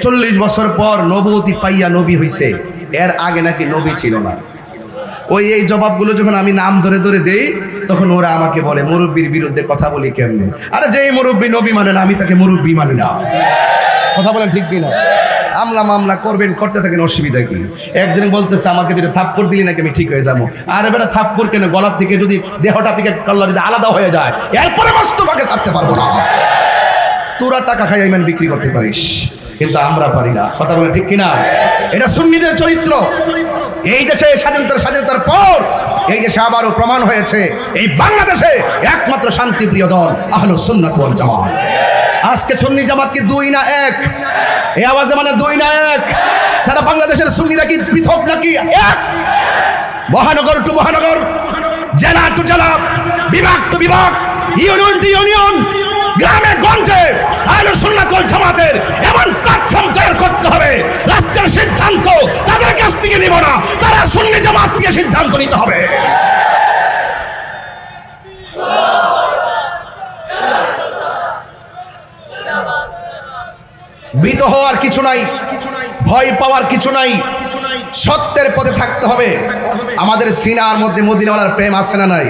40 বছর পর নবুয়তি পাইয়া নবী হইছে, এর আগে নাকি নবী ছিল না। এই জবাবগুলো যখন আমি নাম ধরে ধরে দেই, তখন ওরা আমাকে বলে মুরব্বীর বিরুদ্ধে কথা বলি কেমনে? আরে যেই মুরব্বী নবী মানে না, আমি তাকে মুরব্বী মানি না। কথা বলেন ঠিক কিনা? আমলা মামলা করবেন, করতে থাকেন, অসুবিধা কি? একজন বলতেছে আমাকে যদি থাপ্পড় দিলি নাকি আমি ঠিক হয়ে যাবো। আরে বেটা থাপ্পড় কেন? গলার থেকে যদি, দেহটা থেকে কল্লা যদি আলাদা হয়ে যায়, এরপরে মোস্তফাকে ছাড়তে পারবো না। তোরা টাকা খাই ইমান বিক্রি করতে পারিস, কিন্তু আমরা পারি না। কথা বলেন ঠিক কিনা? এটা সুন্নিদের চরিত্র। এই দেশে স্বাধীনতার পর এই দেশে আবারও প্রমাণ হয়েছে, এই বাংলাদেশে একমাত্র শান্তিপ্রিয় দল আহলুস সুন্নাত ওয়াল জামাত। আজকে সুন্নি জামাত কি 2 না 1? এই আওয়াজে মানে 2 না 1? সারা বাংলাদেশের সুন্নিরা কি পৃথক নাকি এক? মহানগর টু মহানগর, জেলা টু জেলা, বিভাগ টু বিভাগ, ইউনিয়ন টু ইউনিয়ন, গ্রামে গঞ্জে আহলুস সুন্নাত ওয়াল জামাতের এমন প্ল্যাটফর্ম তৈরি করতে হবে, রাষ্ট্রের সিদ্ধান্ত তাদের কাছ থেকে নিব না, তারা সুন্নি জামাত থেকে সিদ্ধান্ত নিতে হবে। ভীত হওয়ার কিছু নাই, ভয় পাওয়ার কিছু নাই, সত্যের পথে থাকতে হবে। আমাদের সিনার মধ্যে মদিনাওয়ালার প্রেম আছে না নাই?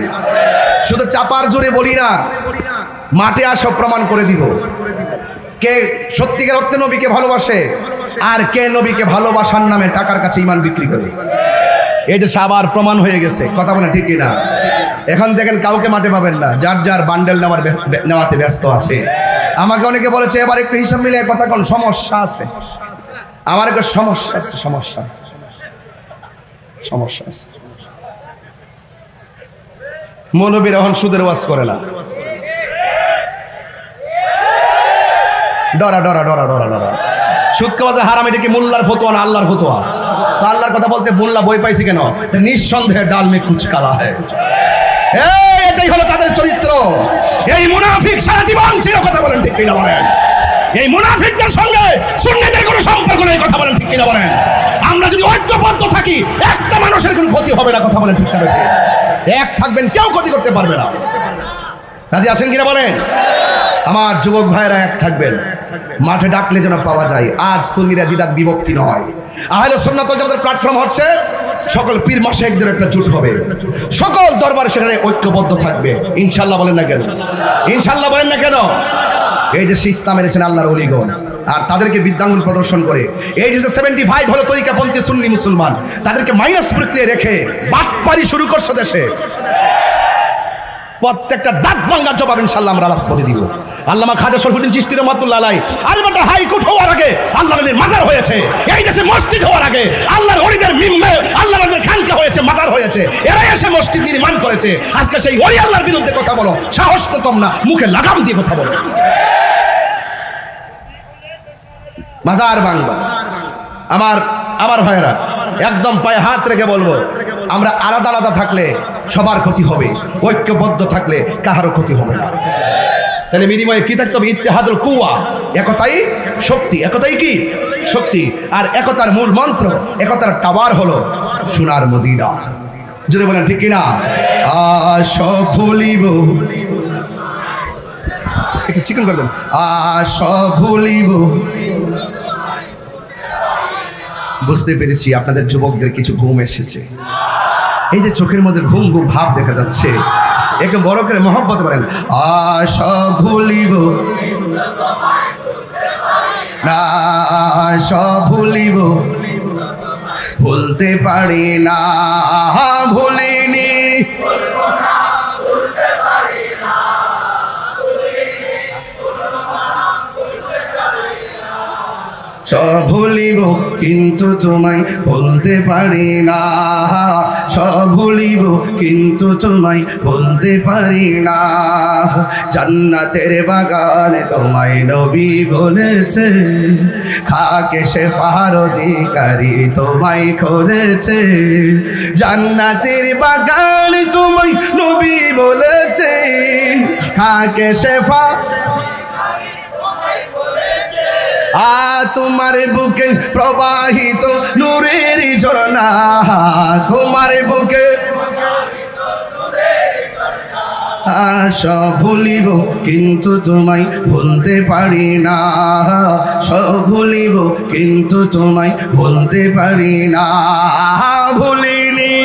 শুধু চাপার জোরে বলি না, মাঠে আসো প্রমাণ করে দিব। কে সত্যিকার অর্থে নবীকে ভালোবাসে আর কে নবীকে ভালোবাসার নামে টাকার কাছে ঈমান বিক্রি করে। এই দেশে আবার প্রমাণ হয়ে গেছে, কথা বলেন ঠিক কিনা? এখন দেখেন কাউকে মাঠে পাবেন না, যার যার বান্ডেল নেওয়াতে ব্যস্ত আছে। আমাকে অনেকে বলেছে এবার একটু হিসাব মিলে কথা কোন সমস্যা আছে, আমার একটা সমস্যা আছে, সমস্যা আছে। মৌলবীর এখন সুদের ওয়াজ করে না, ডরা ডরা ডরা ডরা ডরা সুদ খাওয়া যে হারাম, এটা কি মোল্লার ফতোয়া না আল্লাহর ফতোয়া? তো আল্লাহর কথা বলতে মোল্লা বই পাইছি কেন? নিঃসন্দেহে ডাল মে কুচ কালা হয়। এটাই হলো তাদের চরিত্র। এই মুনাফিক সারা জীবন ছিল, কথা বলেন ঠিক কিনা বলেন? এই মুনাফিকদের সঙ্গে সুন্নিদের কোনো সম্পর্ক নেই, কথা বলেন ঠিক কিনা বলেন? আমরা যদি ঐক্যবদ্ধ থাকি একটা মানুষের কোনো ক্ষতি হবে না, কথা বলেন ঠিক কিনা? এক থাকবেন, কেউ ক্ষতি করতে পারবে না। রাজি আছেন কিনা বলেন? আমার যুবক ভাইরা এক থাকবেন, মাঠে ডাকলে যেন পাওয়া যায়। আজ সুন্নিরা দ্বিধাত বিভক্তি নয়, আহলে সুন্নাত ওয়াল জামাতের প্ল্যাটফর্ম হচ্ছে সকল পীর মাশায়েখদের একটা জোট হবে, সকল দরবার সেখানে ঐক্যবদ্ধ থাকবে ইনশাআল্লাহ। বলেন না কেন? ইনশাআল্লাহ বলেন না কেন? এই যে ইসলাম এনেছেন আল্লাহর ওলিগণ, আর তাদেরকে বিদ্যাঙ্গুল প্রদর্শন করে এই যে 75 হলো তরিকাপন্থী সুন্নি মুসলমান, তাদেরকে মাইনাস প্রক্রিয়া রেখে বাটপারি শুরু করছে দেশে। প্রত্যেকটা দাঁত ভাঙার জবাব ইনশাআল্লাহ আমরা রাজপথে দিব। আল্লামা খাজা শরফুদ্দীন চিশতি রাহমাতুল্লাহ আলাইহি, আরে বেটা হাইকোর্ট হওয়ার আগে আল্লাহর নবীর মাজার হয়েছে, এই দেশে মসজিদ হওয়ার আগে আল্লাহর ওলিদের মিম্বে আল্লাহর নবীর খানকা হয়েছে, মাজার হয়েছে, এরাই এসে মসজিদ নির্মাণ করেছে। আজকে সেই ওলি আল্লাহর বিরুদ্ধে কথা বলো, সাহস তো কম না, মুখে লাগাম দিয়ে কথা বলো। মাজার ভাঙবা। আমার ভাইয়েরা, একদম পায়ে হাত রেখে বলবো, আমরা আলাদা আলাদা থাকলে সবার ক্ষতি হবে, ঐক্যবদ্ধ থাকলে কাহারও ক্ষতি হবে না। তাহলে বিনিময়ে কি থাকতে হবে? ইত্তেহাদুল কুওয়া, একতাই শক্তি। একতাই কি? শক্তি। আর একতার মূল মন্ত্র, একতার টাওয়ার হলো সোনার মদিনা। যদি বলেন ঠিক কিনা? সব ভুলিব, একটু চিকন করে দেন। সব ভুলিব। বুঝতে পেরেছি আপনাদের যুবকদের কিছু ঘুম এসেছে, এই যে চোখের মধ্যে ঘুম ঘুম ভাব দেখা যাচ্ছে, একটু বড় করে মহব্বত করেন। সব ভুলিব না, সব ভুলিব, ভুলতে পারি না, ভুলিনি, সব ভুলিব কিন্তু তোমায় ভুলতে পারি না, সব ভুলিব কিন্তু তোমায় ভুলতে পারি না। জান্নাতের বাগানে তোমায় নবী বলেছে, খাকে শেফার অধিকারী তোমায় করেছে। জান্নাতের বাগানে তোমায় নবী বলেছে, খাকে শেফা তোমার বুকে প্রবাহিত নূরের ঝর্ণা, তোমার বুকে সব ভুলিব কিন্তু তোমায় ভুলতে পারি না, সব ভুলিব কিন্তু তোমায় ভুলতে পারি না, ভুলিনি,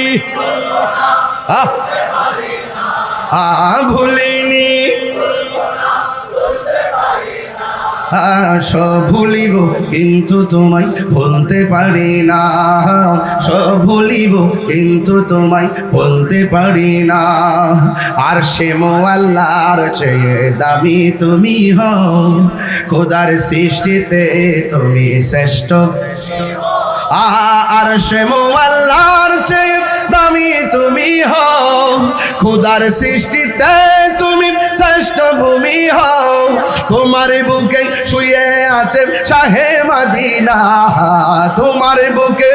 ভুলিনি, সব ভুলিব কিন্তু তোমায় ভুলতে পারি না, সব ভুলিব কিন্তু তোমায় ভুলতে পারি না। আর সে মোয়াল্লার চেয়ে দামি তুমি হও, খোদার সৃষ্টিতে তুমি শ্রেষ্ঠ। আর সে মোয়াল্লার চেয়ে দামি তুমি হও, খোদার সৃষ্টিতে তুমি শ্রেষ্ঠ ভূমি হও। তোমার বুকে শুয়ে আছে শাহে মদিনা, তোমার বুকে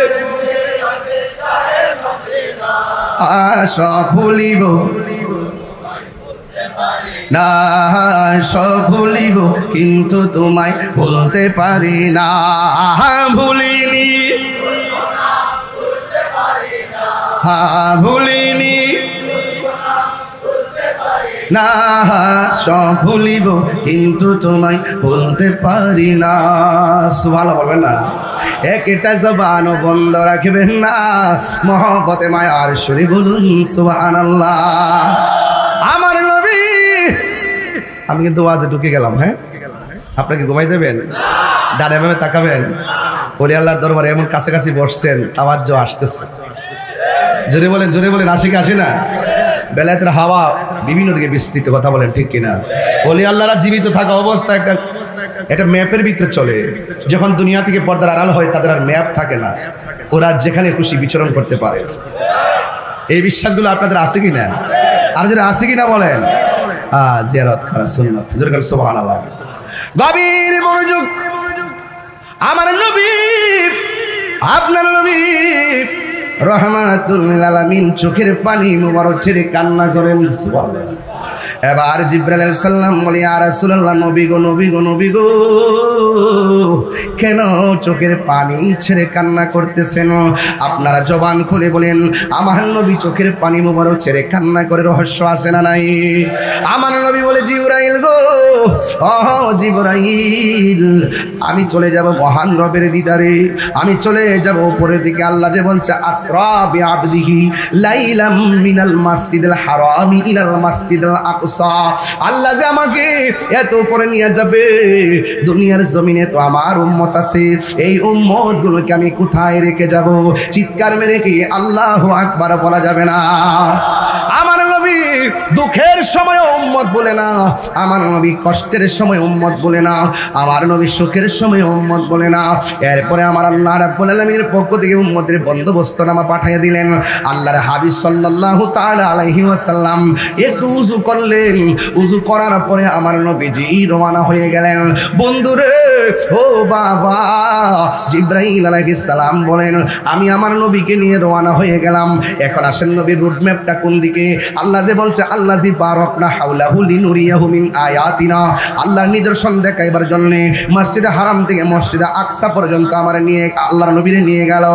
সব ভুলিব না, সব ভুলিব কিন্তু তোমায় ভুলতে পারি না, ভুলিনি, ভুলিনি না, সব ভুলিব কিন্তু তোমায় ভুলতে পারি না। সুবহানাল্লাহ বলবেন না? একটা জবানও বন্ধ রাখবেন না, মহব্বতে মায়ার সুরে বলুন সুবহানাল্লাহ। আমার নবী, আমি কিন্তু ওয়াজে ঢুকে গেলাম, হ্যাঁ আপনাকে ঘুমাই যাবেন? ডানে বামে তাকাবেন। ওলি আল্লাহর দরবারে এমন কাছাকাছি বসছেন, তাওয়াজ্জু আসতেছে। জোরে বলেন, জোরে বলেন, আসে কি আসে না? বেলায়েতের হাওয়া বিভিন্ন দিকে বিস্তৃত, কথা বলেন ঠিক কিনা? ওলি আল্লাহরা জীবিত থাকা অবস্থা একটা ম্যাপের ভিতরে চলে। যখন দুনিয়া থেকে পর্দার আড়াল হয় তাদের আর ম্যাপ থাকে না, ওরা যেখানে খুশি বিচরণ করতে পারে। এই বিশ্বাসগুলো আপনাদের আছে কিনা? আর যারা আছে কিনা বলেন। জিয়ারত করা সুন্নাত, জোরে বলেন সুবহানাল্লাহ। গভীর মনোযোগ। আমার নবী, আপনার নবী রহমাতুল লিল আলামিন চোখের পানি মুবারক ছেড়ে কান্না করেন। সুবহানাল্লাহ। এবার জিবরাইল আলাইহিস সালাম বলে, ইয়া রাসূলুল্লাহ, নবী গো, নবী গো, নবী গো, কেন চোখের পানি ছেড়ে কান্না করতেছেন? আপনারা জবান খুলে বলেন, আমার নবী চোখের পানি মুবারক ছেড়ে কান্না করে রহস্য আছে না নাই? আমার নবী বলে, জিবরাইল গো, জিবরাইল, আমি চলে যাব মহান রবের দিদারে, আমি চলে যাব উপরের দিকে। আল্লাহ যে বলছে, আসরা বিআবদিহি লাইলাম মিনাল মাসজিদিল হারামি ইলাল মাসজিদিল আকসা। আল্লাহ যে আমাকে এত উপরে নিয়ে যাবে, দুনিয়ার জমিনে তো আমার উম্মত আছে, এই উম্মত গুলোকে আমি কোথায় রেখে যাব? চিৎকার মেরে কি আল্লাহু আকবার বলা যাবে না? আমার নবী দুঃখের সময় উম্মত বলে না, আমার নবী কষ্টের সময় উম্মত বলে না, আমার নবী সুখের সময় উম্মত বলে না। এরপরে আমার আল্লাহ রাব্বুল আলামিনের পক্ষ থেকে উম্মতের বন্দোবস্ত নামা পাঠিয়ে দিলেন। আল্লাহর হাবিব সাল্লাল্লাহু তাআলা আলাইহি ওয়াসাল্লাম একটু উযু করলেন। উযু করার পরে আমার নবীজি রওনা হয়ে গেলেন। বন্ধুরে, ও বাবা, জিবরাইল আলাইহিস সালাম বলেন, আমি আমার নবীকে নিয়ে রওনা হয়ে গেলাম। এখন আসেন নবীর রুট ম্যাপটা কোন দিকে? আল্লাহ যে বলছে, আল্লাযী বারাকনা হাওলাহু লিনুরিয়াহু মিন আয়াতিনা, আল্লাহর নিদর্শন দেখাইবার জন্য মসজিদে হারাম থেকে মসজিদে আকসা পর্যন্ত আমার নিয়ে আল্লাহর নবীরে নিয়ে গেল।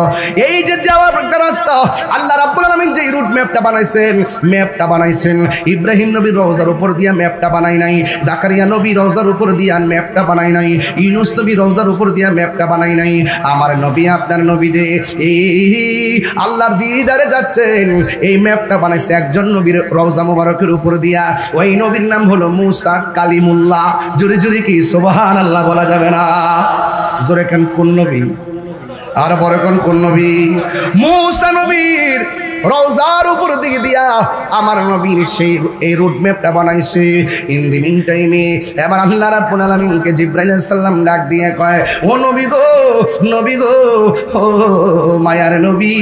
এই যে যাওয়ার একটা রাস্তা, আল্লাহ রাব্বুল আলামিন যে রুট ম্যাপটা বানাইছেন, ইব্রাহিম নবীর রওজার উপর দিয়া ম্যাপটা বানাই নাই, জাকারিয়া নবীর রওজার উপর দিয়া ম্যাপটা বানাই নাই, ইউনূস নবীর রওজার উপর দিয়া ম্যাপটা বানাই নাই। আমার নবী, আপনার নবী যে এই আল্লাহর দিদারে যাচ্ছেন, এই ম্যাপটা বানাইছে একজন নবীর রওজা মুবারকের উপর দিয়া। ওই নবীর নাম হলো মুসা কালিমুল্লাহ। জোরে জোরে কি সুবহানাল্লাহ বলা যাবে না? জোরে কেন? কোন নবী? আর বড় কোন নবী? মুসা নবীর রওজার উপর দিকে দিয়া আমার নবীর সেই এই রোড ম্যাপটা বানাইছে। ইন দি মিন টাইমে এবার আল্লাহ রাব্বুল আলামিনকে জিবরাইল আলাইহিস সালাম ডাক দিয়ে কয়, ও নবী গো, নবী গো, ও মায়ার নবী,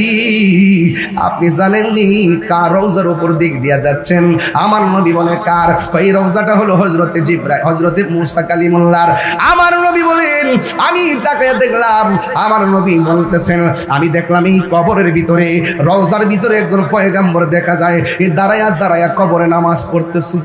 আপনি জানেননি কার রওজার উপর দিক দিয়া যাচ্ছেন? আমার নবী বলে, কার? এই রওজাটা হলো হযরতে জিবরাইল, হযরতে মুসা কালিমুল্লাহর। আমার নবী বলেন, আমি তাকায় দেখলাম, আমার নবী বলতেছেন, আমি দেখলাম এই কবরের ভিতরে, রওজার ভিতরে একজন পয়গম্বর দেখা যায়, দাঁড়ায়া দাঁড়ায়া কবরে নামাজ পড়তেছে।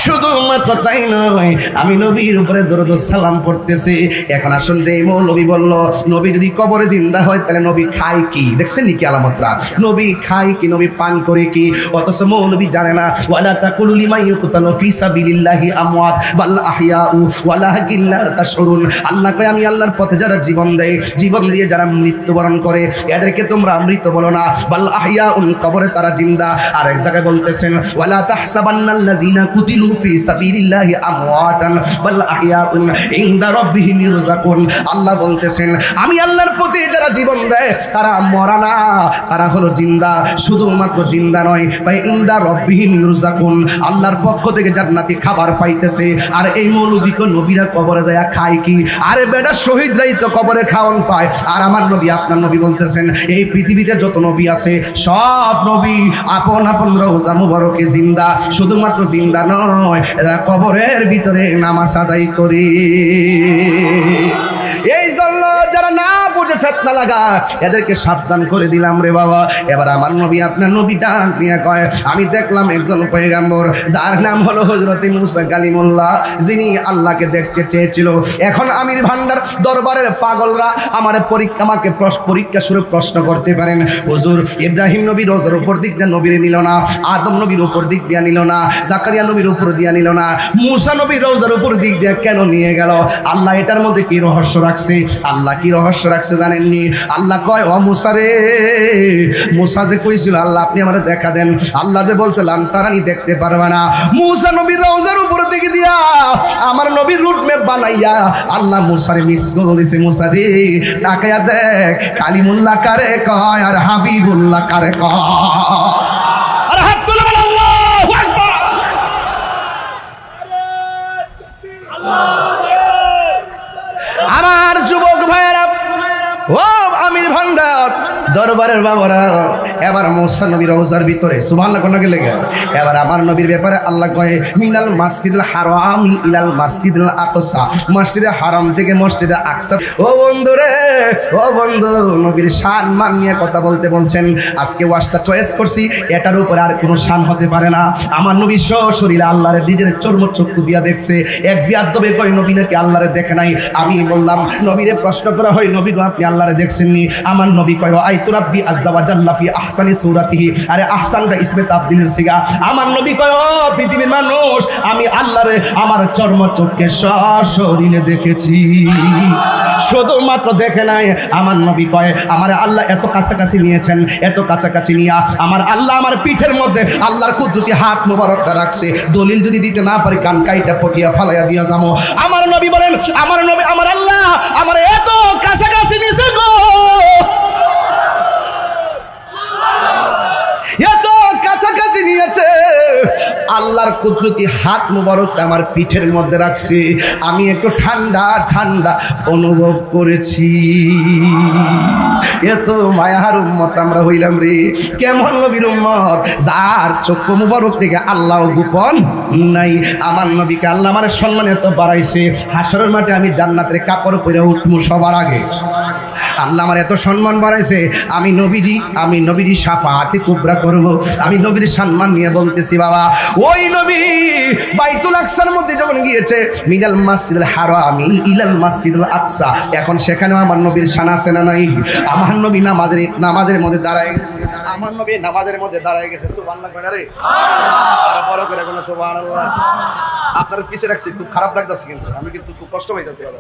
শুধুমাত্র তাই নয়, আমি নবীর উপরে দরুদ ও সালাম পড়তেছি। এখন আসুন, যে মৌলবী বলল নবী যদি কবরে জিন্দা হয় তাহলে নবী খায় কি? দেখছেন নাকি আলামতরা? নবী খায় কি, নবী পান করে কি? অথচ মৌলবী জানে না। ওয়ালা তাকুলু লিমান ইউকতালু ফি সাবিলিল্লাহি আমওয়াত বাল আহইয়াউ ওয়ালাকিন লা তাশউরুন। আল্লাহ কয়, আমি আল্লাহর পথে যারা জীবন দেয়, জীবন দিয়ে যারা মৃত্যুবরণ করে, এদেরকে তোমরা মৃত বলো না, বাল আহইয়াউন, কবরে তারা জিন্দা। আর এক জায়গায় বলতেছেন, ওয়ালা তাহসাবান্নাল্লাযিনা কুতিলু ফি সাবিলিল্লাহি আমওয়াতান বাল আহইয়াউন ইনদা রাব্বিহিম ইরযাকুন। আল্লাহ বলতেছেন, আমি আল্লাহর পথে যারা জীবন দেয় তারা মরা না, তারা হলো জিন্দা। শুধুমাত্র জিন্দা নয়, ভাই ইনদা রাব্বিহিম ইরযাকুন, আল্লাহর পক্ষ থেকে জান্নাতি খাবার পাইতেছে। আর এই মৌলবীকে নবীরা কবরে যায় খায় কি? আরে বেটা, শহীদরাই তো কবরে খাওয়ান পায়। আর আমার নবী, আপনার নবী বলতেছেন, এই পৃথিবীতে যত নবী আছে সব নবী আপন আপন রওজা মুবারকে জিন্দা। শুধুমাত্র জিন্দা নয়, এরা কবরের ভিতরে নামাজ আদায় করে। এই জন্য যারা না বুঝে ফিতনা লাগা, এদেরকে সাবধান করে দিলাম রে বাবা। এবার আমার নবী, আপনার নবী ডাক দিয়ে কয়, আমি দেখলাম একজন পয়গম্বর যার নাম হলো হযরতে মুসা কালিমুল্লাহ, যিনি আল্লাহকে দেখতে চেয়েছিল। এখন আমির ভান্ডার দরবারের পাগলরা আমাকে পরীক্ষা স্বরূপ প্রশ্ন করতে পারেন, হুজুর ইব্রাহিম নবীর রওজার উপর দিক দিয়ে নবীরে নিল না, আদম নবীর উপর দিক দিয়ে নিল না, জাকারিয়া নবীর উপর দিয়ে নিল না, মুসা নবীর রওজার উপর দিক দিয়ে কেন নিয়ে গেল? আল্লাহ এটার মধ্যে কি রহস্য রাখছে? আল্লাহ কি রহস্য রাখছে করছে জানেননি? আল্লাহ কয় ও মুসা রে, মুসা যে কইছিল আল্লাহ আপনি আমারে দেখা দেন, আল্লাহ যে বলছে লান্তারানি দেখতে পারবে না। মুসা নবীর রওজার উপরে দিকে দিয়া আমার নবীর রুট ম্যাপ বানাইয়া আল্লাহ মুসারে মিস করে দিয়েছে। মুসা রে তাকায়া দেখ, কালিমুল্লাহ কারে কয় আর হাবিবুল্লাহ কারে কয়। আর হাত তুলে বল আল্লাহু আকবার। আমার যুবক ভাইয়েরা, ও আমির ভান্ডার দরবারের বাবারা, এবার মুসা নবীর রওজার ভিতরে সুবহানাল্লাহ কোন গেলে এবার আমার নবীর ব্যাপারে আল্লাহ কয় মিনাল মাসজিদুল হারাম ইলাল মাসজিদুল আকসা, মসজিদে হারাম থেকে মসজিদে আকসা। ও বন্ধু রে, ও বন্ধু, নবীর শান মান নিয়ে কথা বলতে বলছেন। আজকে ওয়াজটা চয়েস করছি, এটার উপরে আর কোনো শান হতে পারে না। আমার নবী সশরীরে আল্লাহরে নিজের চর্মচক্ষু দিয়া দেখছে। এক বিয়াদবে কয় নবী নাকি আল্লাহরে দেখে নাই। আমি বললাম নবীরে প্রশ্ন করা হয়, নবী গো আপনি আল্লাহরে দেখছেননি? আমার নবী কয় আইতু রাব্বি আযজা ওয়া জাল্লা ফি আহসানি সূরাতিহি। আরে আহসানটা ইসমে তাবদীলের সিগা। আমার নবী কয় ও পৃথিবীর মানুষ, আমি আল্লাহরে আমার চর্মচক্ষে সশরীরে দেখেছি। শুধুমাত্র দেখে নাই, আমার নবী কয় আমার আল্লাহ এত কাছাকাছি নিয়েছেন, এত কাছাকাছি নিয়ে আমার আল্লাহ আমার পিঠের মধ্যে আল্লাহর কুদরতি হাত মোবারকটা রাখছে। দলিল যদি দিতে না পারি কান কাইটা পটিয়া ফালাইয়া দিয়া যাবো। আমার নবী বলেন আমার নবী আমার আল্লাহ আমার এত কাছাকাছি নিছে গো, এত কাছাকাছি নিয়েছে, আল্লাহর কুদরতি হাত মুবারকটা আমার পিঠের মধ্যে রাখছি। আমি একটু ঠান্ডা ঠান্ডা অনুভব করেছি। এত মায়ার উম্মত আমরা হইলাম রে। কেমন নবীর উম্মত, যার চক্ষু মুবারক থেকে আল্লাহ গোপন নাই। আমার নবীকে আল্লাহ আমার সম্মান এত বাড়াইছে, হাসরের মাঠে আমি জান্নাতের কাপড় পরে উঠবো সবার আগে। আল্লাহ আমার এত সম্মান বাড়াইছে, আমি নবীজি শাফাআতে কুবরা করব। আমি নবীর সম্মান নিয়ে বলতেছি বাবা, ওই নবী বাইতুল আকসার মধ্যে যখন গিয়েছে মিনাল মাসজিদুল হারামি ইলাল মাসজিদুল আকসা, এখন সেখানেও আমার নবীর শান আছে না নাই? আমার নবী নামাজের মধ্যে দাঁড়ায় গেছে, আমার নবী নামাজের মধ্যে দাঁড়ায় গেছে। সুবহানাল্লাহ কয় না রে? আর বড় করে কোন সুবহানাল্লাহ। আপনার পিছে রাখছি, খুব খারাপ লাগতেছে, কিন্তু আমি কিন্তু খুব কষ্ট পাইতেছি বাবা।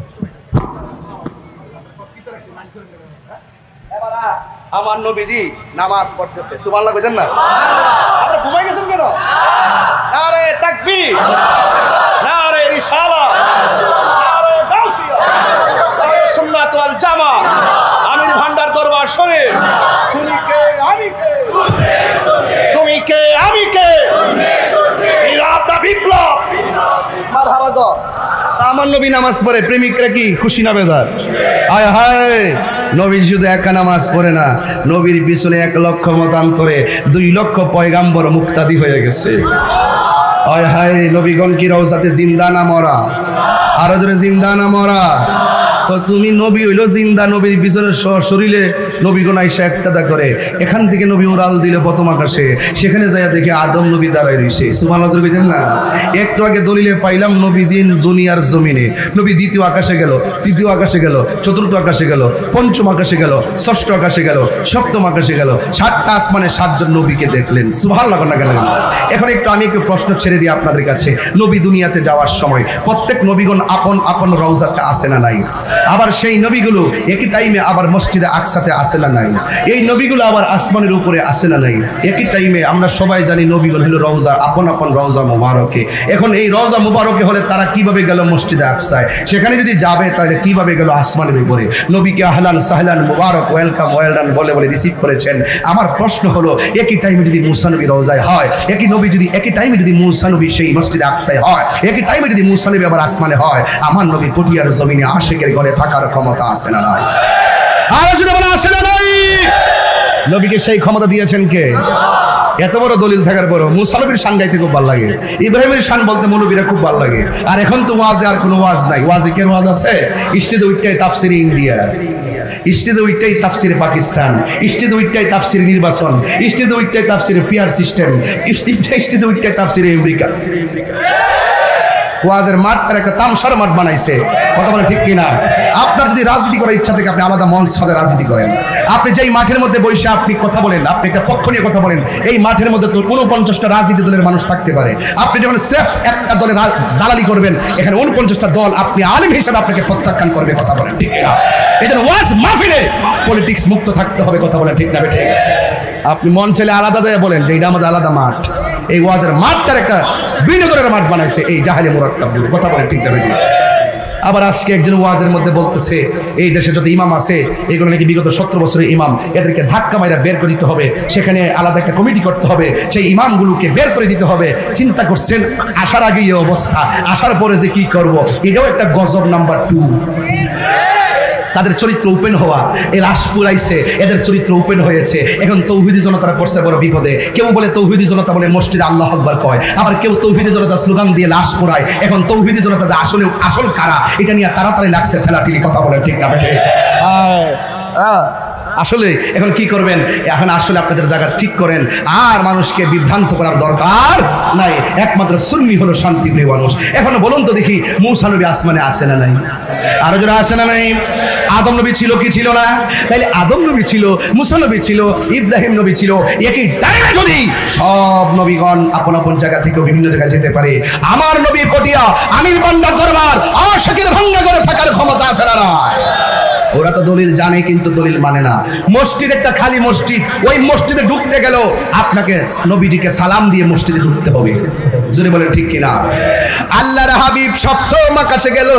আমার নবীজি নামাজ পড়তেছে, সুবহানাল্লাহ কইতেন না? আপনি ঘুমাই গেছেন কেন? নারে তাকবীর, নারে রিসালাত, নারে গাউসিয়া, নারে সুন্নাত ওয়াল জামাত। আমির ভান্ডার দরবার শরীফ। তুমি কে আমি কে, তুমি কে আমি কে, নিরাপদা বিপ্লব মারহাবা গো। আমার নবী নামাজ পড়ে, প্রেমিকরা কি খুশি না বেজার? হায় হায়, নবী শুধু একা নামাজ পড়ে না, নবীর পিছনে 1 লক্ষ মতান্তরে 2 লক্ষ পয়গাম্বর মুক্তাদি হয়ে গেছে। হায় হায়, নবীগণ কি রওজাতে জিন্দা না মরা? আরো জোরে জিন্দা না মরা? তো তুমি নবী হইলো জিন্দা, নবীর পিছনে শরীরে নবীগণ আইসা একতাদা করে। এখান থেকে নবী উড়াল দিলে প্রথম আকাশে, সেখানে যাইয়া দেখে আদম নবী দাঁড়ায় রইছে। সুবহানাল্লাহ কইতেন না? একটু আগে দলিলে পাইলাম নবীজি দুনিয়ার জমিনে, নবী দ্বিতীয় আকাশে গেল, তৃতীয় আকাশে গেল, চতুর্থ আকাশে গেল, পঞ্চম আকাশে গেল, ষষ্ঠ আকাশে গেল, সপ্তম আকাশে গেল। 7টা আসমানে 7 জন নবীকে দেখলেন। সুবহানাল্লাহ না গেলেন? এখন আমি একটু প্রশ্ন ছেড়ে দিই আপনাদের কাছে। নবী দুনিয়াতে যাওয়ার সময় প্রত্যেক নবীগণ আপন আপন রওজাতে আসে না নাই? আবার সেই নবীগুলো একই টাইমে আবার মসজিদে আকসাতে আসে না নাই? এই নবীগুলো আবার আসমানের উপরে আসে না নাই? একই টাইমে আমরা সবাই জানি নবীগণ হলো রওজা, আপন আপন রওজা মুবারকে। এখন এই রওজা মুবারকে হলে তারা কিভাবে গেল মসজিদে আকসায়? সেখানে যদি যাবে তাহলে কিভাবে গেল আসমানের উপরে? নবীকে আহলান সাহলান মুবারক, ওয়েলকাম ওয়েলডান বলে বলে রিসিভ করেছেন। আমার প্রশ্ন হলো, একই টাইমে যদি মুসা নবী রওজায় হয়, একই টাইমে যদি মুসা নবী সেই মসজিদে আকসায় হয়, একই টাইমে যদি মুসা নবী আবার আসমানে হয়, আমার নবী পটিয়ার জমিনে আশিকের ঘরে থাকার ক্ষমতা আছে না নাই? আর যদি বলা আছে না নাই? নবীকে সেই ক্ষমতা দিয়েছেন কে? এত বড় দলিল থাকার পরও মুসা নবীর শান গাইতে খুব ভালো লাগে, ইব্রাহিমের শান বলতে মৌলবীরা খুব ভালো লাগে। আর এখন তো ওয়াজে আর কোনো ওয়াজ নাই। ওয়াজে কে ওয়াজ আছে? স্টেজে উঠটাই তাফসিরে ইন্ডিয়া, স্টেজে উঠটাই তাফসিরে পাকিস্তান, স্টেজে উঠটাই তাফসিরে নির্বাচন, স্টেজে উঠটাই তাফসিরে পিআর সিস্টেম, স্টেজে উঠটাই তাফসিরে আমেরিকা। ওয়াজের মাঠটার একটা তামসার মাঠ বানাইছে। কথা বলেন ঠিক কিনা? আপনার যদি রাজনীতি করার ইচ্ছা থেকে আপনি আলাদা মঞ্চ সাজা রাজনীতি করেন। আপনি যেই মাঠের মধ্যে বসে আপনি কথা বলেন, আপনি একটা পক্ষ নিয়ে কথা বলেন, এই মাঠের মধ্যে তো 49টা রাজনীতি দলের মানুষ থাকতে পারে। আপনি যখন সেফ একটা দলের দালালি করবেন, এখানে 49টা দল আপনি আলেম হিসেবে আপনাকে প্রত্যাখ্যান করবে। কথা বলেন ঠিক কিনা? এই জন্য ওয়াজ মাহফিলে পলিটিক্স মুক্ত থাকতে হবে। কথা বলেন ঠিক না ঠিক? আপনি মন চাইলে আলাদা জায়গায় বলেন যে এটা আমাদের আলাদা মাঠ। এই ওয়াজের মাঠটার একটা বিনোদনের মাঠ বানাইছে এই জাহালি মুরাক্কাবগুলো। কথা বলেন ঠিক না ঠিক? আবার আজকে একজন ওয়াজের মধ্যে বলতেছে এই দেশে যত ইমাম আছে এগুলো নাকি বিগত 17 বছরের ইমাম, এদেরকে ধাক্কা মাইরা বের করে দিতে হবে, সেখানে আলাদা একটা কমিটি করতে হবে, সেই ইমামগুলোকে বের করে দিতে হবে। চিন্তা করছেন আসার আগে এই অবস্থা, আসার পরে যে কি করব, এটাও একটা গজব নাম্বার 2। তাদের চরিত্র ওপেন হওয়া, এই লাশ পুরাইছে, এদের চরিত্র ওপেন হয়েছে। এখন তৌহিদি জনতারা পড়ছে বড় বিপদে। কেউ বলে তৌহিদি জনতা বলে মসজিদে আল্লাহু আকবার কয়, আবার কেউ তৌহিদি জনতা স্লোগান দিয়ে লাশ পুরায়। এখন তৌহিদি জনতা যে আসল কারা এটা নিয়ে তাড়াতাড়ি লাগছে ঠেলাঠেলি। কথা বলেন ঠিক না ঠিক? আসলে এখন কি করবেন? এখন আসলে আপনাদের জায়গা ঠিক করেন, আর মানুষকে বিভ্রান্ত করার দরকার নাই। একমাত্র সুন্নি হলো শান্তিপ্রিয় মানুষ। এখন বলুন তো দেখি, মূসা নবী আসমানে আসে না নাই? আরো যারা আসে না নাই? আদম নবী ছিল কি ছিল না? তাইলে আদম নবী ছিল, মূসা নবী ছিল, ইব্রাহিম নবী ছিল। একই টাইমে যদি সব নবীগণ আপন আপন জায়গা থেকে বিভিন্ন জায়গায় যেতে পারে, আমার নবী পটিয়া আমির বান্দার দরবার আশিকের ভাঙ্গা করে থাকার ক্ষমতা আছে না? ওরা তো দলিল জানে কিন্তু দলিল মানে না। মসজিদ একটা খালি মসজিদ, ওই মসজিদে ঢুকতে গেল আপনাকে নবীজিকে সালাম দিয়ে মসজিদে ঢুকতে হবে। জোরে বলেন ঠিক কিনা? আল্লাহর হাবিব সপ্তম আকাশে গেল,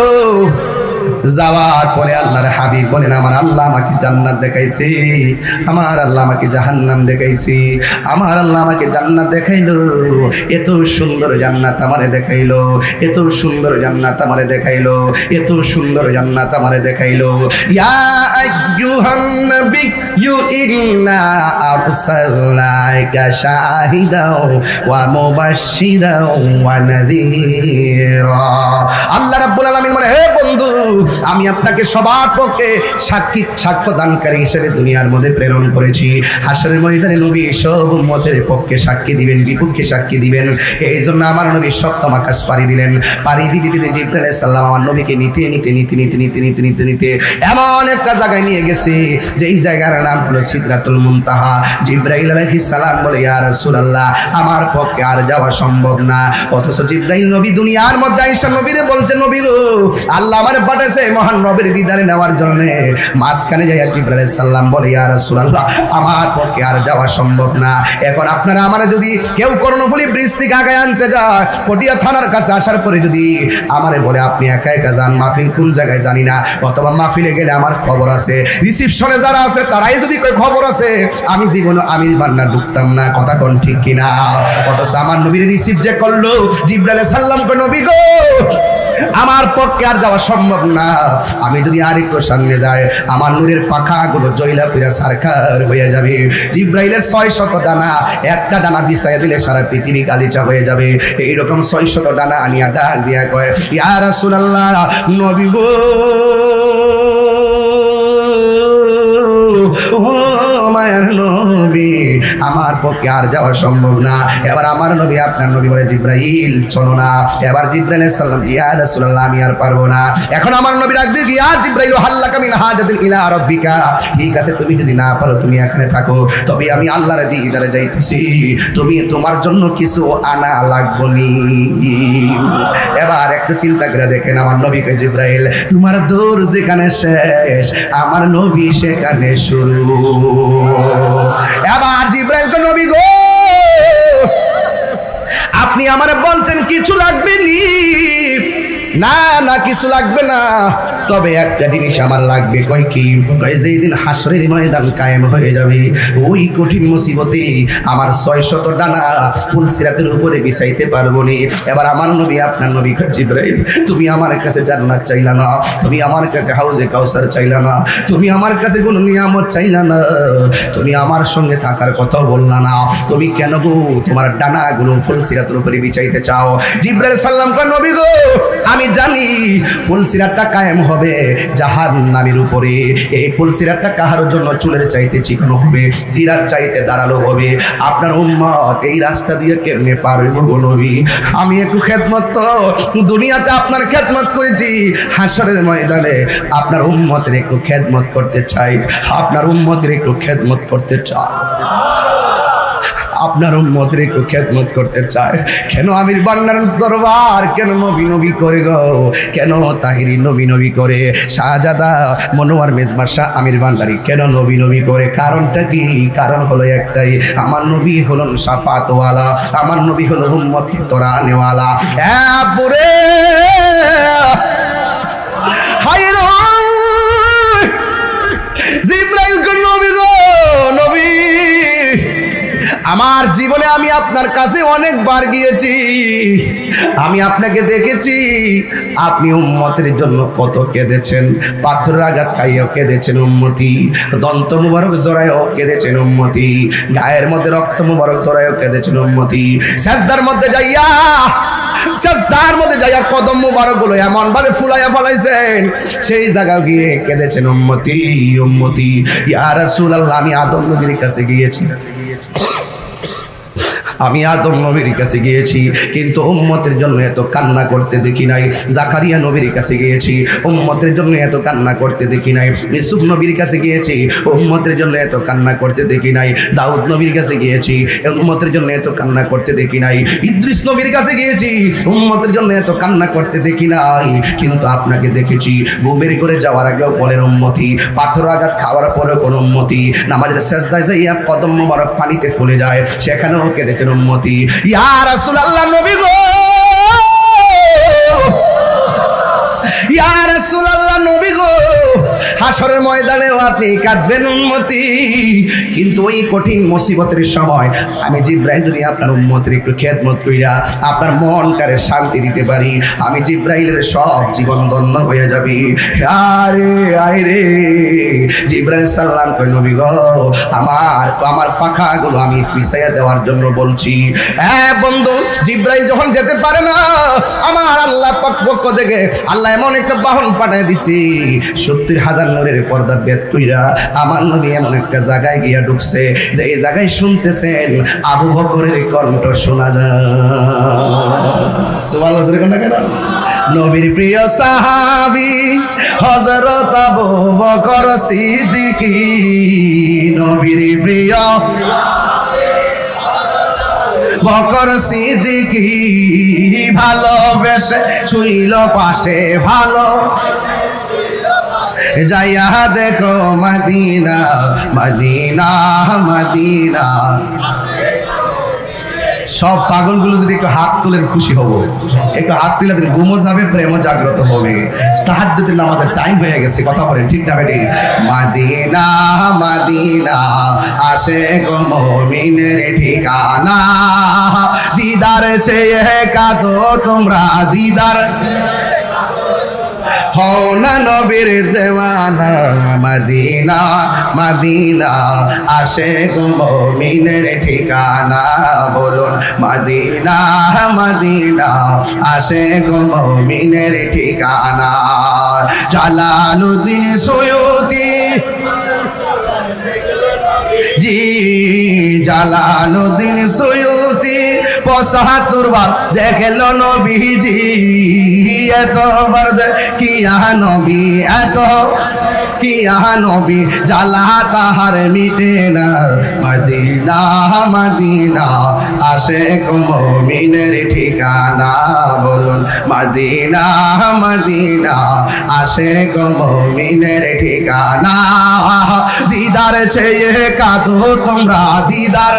যাওয়ার পরে আল্লাহর হাবিব বলেন আমার আল্লাহ আমাকে জান্নাত দেখাইছে, আমার আল্লাহ আমাকে জাহান্নাম দেখাইছে। আমার আল্লাহ আমাকে জান্নাত দেখাইলো, এত সুন্দর জান্নাত আমারে দেখাইলো, এত সুন্দর জান্নাত আমারে দেখাইলো, এত সুন্দর জান্নাত আমারে দেখাইলো। ইয়া আইয়ুহান নাবিয়্যু ইন্না আরসালনাকা শাহিদাও ওয়া মুবাশশিরাও ওয়া নাযীরা। আল্লাহ রাব্বুল আলামিন বলে হে বন্ধু, আমি আপনাকে সবার পক্ষে সাক্ষ্য দানকারী হিসেবে দুনিয়ার মধ্যে প্রেরণ করেছি। হাসরের ময়দানে নবী সব উম্মতের পক্ষে সাক্ষী দিবেন, বিপক্ষে সাক্ষী দিবেন। এই জন্য আমার নবী সপ্তম আকাশ পাড়ি দিলেন। পাড়ি দিতে দিতে জিবরাইল আলাইহিস সালাম আমার নবীকে নিতে নিতে নিতে নিতে নিতে নিতে নিতে নিতে এমন একটা জায়গায় নিয়ে গেছে যে এই জায়গার নাম হলো সিদরাতুল মুনতাহা। জিবরাইল আলাইহিস সালাম বলে ইয়া রাসূলুল্লাহ আমার পক্ষে আর যাওয়া সম্ভব না। অথচ জিবরাইল নবী দুনিয়ার মধ্যে আয়েশা নবীরে বলছে নবী গো আল্লাহ আমারে পাঠাইছে মহান নবীর দিদারে নেওয়ার জন্য। মাঝখানে যাইয়া জিবরাইল আলাইহিস সালাম বলে ইয়া রাসূলুল্লাহ আমার পক্ষে আর যাওয়া সম্ভব না। এখন আপনারা আমারে যদি কেউ কর্ণফুলী ব্রিজ থেকে আগায় আনতে যায়, পটিয়া থানার কাছে আসার পরে যদি আমারে বলে আপনি একা একা যান, মাহফিল কোন জায়গায় জানি না, অথবা মাহফিলে গেলে আমার খবর আছে, রিসিপশনে যারা আছে তারাই যদি কই খবর আছে, আমি জীবনে আমির বান্না ঢুকতাম না। কথা কোন ঠিক কিনা? অথচ আমার নবীর রিসিভ যে করলো জিবরাইল আলাইহিস সালাম কই নবী গো আমার পক্ষে আর যাওয়া সম্ভব না। আমি যদি আর একটু সামনে যাই আমার নূরের পাখাগুলো জয়লা পিরা সরকার হয়ে যাবে। জিবরাইলের 600 ডানা, একটা ডানা বিছাইয়া দিলে সারা পৃথিবী গালিচা হয়ে যাবে। এইরকম 600 ডানা আনিয়া ডাক দিয়া কয় ইয়া রাসূলুল্লাহ নবী গো মায়ের নবী আমার পক্ষে আর যাওয়া সম্ভব না। এবার আমার নবী আপনার নবী বলে জিবরাইল চলো না। এবার জিবরাইল আলাইহিস সালাম ইয়া রাসূলুল্লাহ আমি আর পারবো না। এখন আমার নবী ডাক দিয়ে ইয়া জিবরাইল হাল্লাকা মিন হাজাতিন ইলা রাব্বিকা, ঠিক আছে তুমি যদি না পারো তুমি এখানে থাকো, তবে আমি আল্লাহর দিদারে যাইতেছি, তুমি তোমার জন্য কিছু আনা লাগবনি। এবার একটু চিন্তা করে দেখেন আমার নবীকে জিবরাইল তোমার দৌড় যেখানে শেষ আমার নবী সেখানে শুরু। এবার জিবরাইল কো নবী গো আপনি আমারে বলছেন কিছু লাগবে নি? না না কিছু লাগবে না, তবে একটা জিনিস আমার লাগবে। কয় কি? যেই দিন হাসরের ময়দান কায়েম হয়ে যাবে ওই কঠিন মুসিবতে আমার 600 ডানা পুলসিরাতের উপরে বিছাইতে পারবো নি। এবার আমার নবী আপনার নবী জিবরাইল তুমি আমার কাছে জান্নাত চাইলা না, তুমি আমার কাছে হাউজে কাউসার চাইলা না, তুমি আমার কাছে কোনো নিয়ামত চাইলা না, তুমি আমার সঙ্গে থাকার কথা বললা না, তুমি কেন গো তোমার ডানাগুলো ফুলসিরাতের উপরে বিছাইতে চাও? জিবরাইল সাল্লাম কয় নবী গো আমি জানি ফুলসিরাতটা কায়েম হবে জাহান্নামের উপরে। এই ফুলসিরাতটা কাহার জন্য চুলের চাইতে চিকনো হবে, হীরার চাইতে দাঁড়ালো হবে। আপনার উম্মত এই রাস্তা দিয়ে কেমনে পার হইব গো নবী? আমি একটু খেদমত তো দুনিয়াতে আপনার খেদমত করেছি, হাসরের ময়দানে আপনার উম্মতের একটু খেদমত করতে চাই, আপনার উম্মতের একটু খেদমত করতে চাই, আপনার উম্মতের একটু খেদমত করতে চায়। কেন আমির বান্নার দরবার কেন নবী নবী করে গো? কেন তাহিরি নবী নবী করে? শাহজাদা মনোয়ার মেজবা শাহ আমির বান্দারি কেন নবী নবী করে? কারণটা কি? কারণ হলো একটাই, আমার নবী হলেন শাফাতওয়ালা, আমার নবী হলো উম্মতকে তোরানেওয়ালা। বুড়ে হায় রে জিবরাইল কোন নবী গো? নবী আমার জীবনে আমি আপনার কাছে অনেকবার গিয়েছি, আমি আপনাকে দেখেছি, আপনি উম্মতের জন্য কত কেঁদেছেন। পাথরের আঘাত খাইয়াও কেঁদেছেন উম্মতি, দন্ত মুবারক জড়াইও কেঁদেছেন উম্মতি, গায়ের মধ্যে রক্ত মুবারক জড়াইও কেঁদেছেন উম্মতি, সেজদার মধ্যে যাইয়া কদম মুবারক গুলো এমন ভাবে ফুলাইয়া ফলাইছেন, সেই জায়গা গিয়ে কেঁদেছেন উম্মতি উম্মতি। ইয়া রাসূলুল্লাহ, আমি আদম নবীর কাছে গিয়েছি, আমি আদম নবীর কাছে গিয়েছি, কিন্তু উম্মতের জন্য এত কান্না করতে দেখি নাই। জাকারিয়া নবীর কাছে গিয়েছি, উম্মতের জন্য এত কান্না করতে দেখি নাই। ইউসুফ নবীর কাছে গিয়েছি, উম্মতের জন্য এত কান্না করতে দেখি নাই। দাউদ নবীর কাছে গিয়েছি, উম্মতের জন্য এত কান্না করতে দেখি নাই। ইদ্রিস নবীর কাছে গিয়েছি, উম্মতের জন্য এত কান্না করতে দেখি নাই। কিন্তু আপনাকে দেখেছি ঘুমের করে যাওয়ার আগেও বলেন উম্মতি, পাথর আঘাত খাওয়ার পরেও কোন উম্মতি নামাজের সেজদায় যাইয়া কদম মোবারক পানিতে ফুলে যায়, সেখানেও কেঁদেছেন উম্মতি। ইয়া রাসূলুল্লাহ নবী গো, ইয়া রাসূলুল্লাহ নবী গো, হাসরের ময়দানেও আপনি কাঁদবেন উম্মতি। কিন্তু ওই কঠিন মুসিবতের সময় আমি জিবরাইল যদি আপনার উম্মতের একটু খেদমত কইরা আপনার মনটারে শান্তি দিতে পারি, আমি জিবরাইলের সব জীবন ধন্য হয়ে যাবে। আরে আরে জিবরাইল সালাম কই নবী গো, আমার পাখাগুলো আমি পিছাইয়া দেওয়ার জন্য বলছি। হ্যাঁ বন্ধু, জিবরাইল যখন যেতে পারে না, আমার আল্লাহ পাক পক্ষ থেকে আল্লাহ এমন একটা বাহন পাঠায় দিছি, 70,000 নূরের পর্দা বেদ কইরা আমার নবী এমন একটা জায়গায় গিয়া ঢুকছে, যে এই জায়গায় শুনতেছেন আবু বকরের কণ্ঠ শোনা যায়। সুবহানাল্লাহ, যেরকম না কেন? নবীর প্রিয় সাহাবী হযরত আবু বকর সিদ্দিক, নবীর প্রিয় বকর সিদ্দিকী, ভালোবেসে শুইল পাশে, ভালো যাইয়া দেখো মদিনা মদিনা মদিনা। সব পাগলগুলো যদি একটু হাত তুলেন খুশি হব, একটু হাত তুলে ঘুমো যাবে, প্রেমও জাগ্রত হবে। তাহাজ্জুদের নামাজের টাইম হয়ে গেছে, কথা বলেন ঠিক না বেটি? মদিনা মদিনা আসে গো মুমিনের ঠিকানা, দিদার চেয়ে কাঁদো তোমরা, দিদার হও না নবীর দেওয়ানা। মদিনা মদিনা আসে গো মুমিনের ঠিকানা, বলুন মদিনা মদিনা আসে গো মুমিনের ঠিকানা। জালালউদ্দিন সৈয়দী, জি জালালউদ্দিন সৈয়দী ৭৫ বার দেখল নবীজি, এতবার কিয়া নবী, এত কিয়া নবী, জ্বালা তাহার মিটে না। মদিনা মদিনা আসে গো মুমিনের ঠিকানা, বলুন মদিনা মদিনা আসে গো মুমিনের ঠিকানা। দিদার চেয়ে কাঁদো তোমরা, দিদার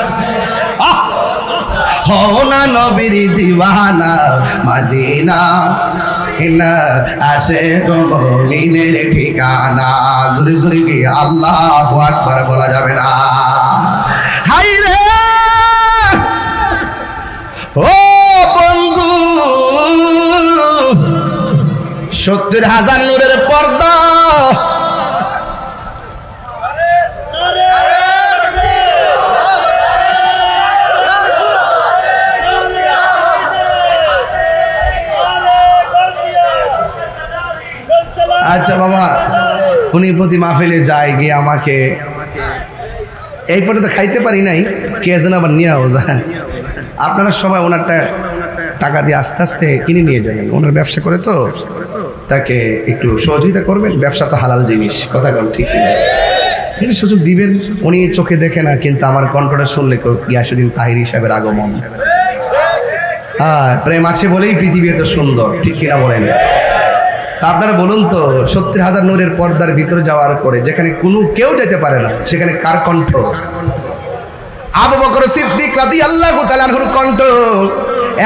হও না নবীর দিওয়ানা। মদিনা আসে গো মুমিনের ঠিকানা। জোরে জোরে কি আল্লাহু আকবার বলা যাবে না? হাই রে ও বন্ধু, ৭০,000 নূরের পর্দা, আচ্ছা বাবা, উনি প্রতি মাহফিলে যায় গিয়ে আমাকে এই পর্যন্ত খাইতে পারি নাই, কে যেন আবার নিয়েও যায়। আপনারা সবাই ওনারটা টাকা দিয়ে আস্তে আস্তে কিনে নিয়ে যাবেন, ওনার ব্যবসা করে তো, তাকে একটু সহযোগিতা করবেন। ব্যবসা তো হালাল জিনিস, কথা বল ঠিক না? এটা সুযোগ দিবেন। উনি চোখে দেখে না, কিন্তু আমার কণ্ঠটা শুনলে গিয়াসুদ্দিন তাহির হিসাবের আগমন। হ্যাঁ, প্রেম আছে বলেই পৃথিবী এত সুন্দর, ঠিক কিনা বলেন? তা আপনারা বলুন তো, 70,000 নূরের পর্দার ভিতরে যাওয়ার পরে যেখানে কোনো কেউ যেতে পারে না, সেখানে কার কণ্ঠ? আবু বকর সিদ্দিক রাদিয়াল্লাহু তাআলা আনহুর কণ্ঠ।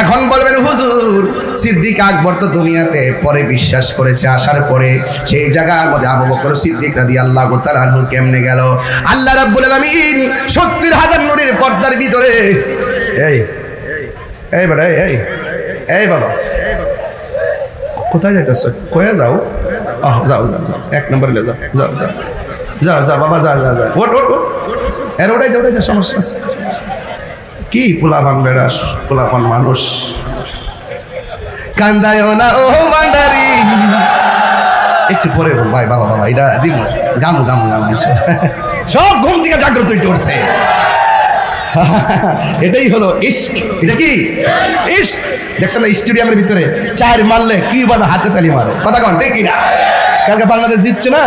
এখন বলবেন হুজুর, সিদ্দিক আকবর তো দুনিয়াতে পরে বিশ্বাস করেছে, আসার পরে সেই জায়গার মধ্যে আবু বকর সিদ্দিক রাদিয়াল্লাহু তাআলা আনহু কেমনে গেল? আল্লাহ রাব্বুল আলামিন 70,000 নূরের পর্দার ভিতরে, এই বেটা, এই বাবা, কোথায় যাইতেছ? কয়ে যাও, যাও যাও যাও, 1 নম্বরে যাও, যাও যাও যাও যাও বাবা, যা যা যা, ওট ওট ওট, এর ওটাই ওটাই সমস্যা আছে কি? পোলাপান বেড়াস, পোলাপান মানুষ, কান্দায় না ও ভান্ডারি। একটু পরে ভাই, বাবা বাবা, এটা দিব গামু গামু গামু, সব ঘুম থেকে জাগ্রত হইতে উঠছে। এটাই হলো ইশক। এটা কি ইশক? দেখছেন না স্টেডিয়ামের ভিতরে 4 মারলে কিভাবে হাতে তালি মারে, কথা কন ঠিক না? কালকে বাংলাদেশ জিতছে না,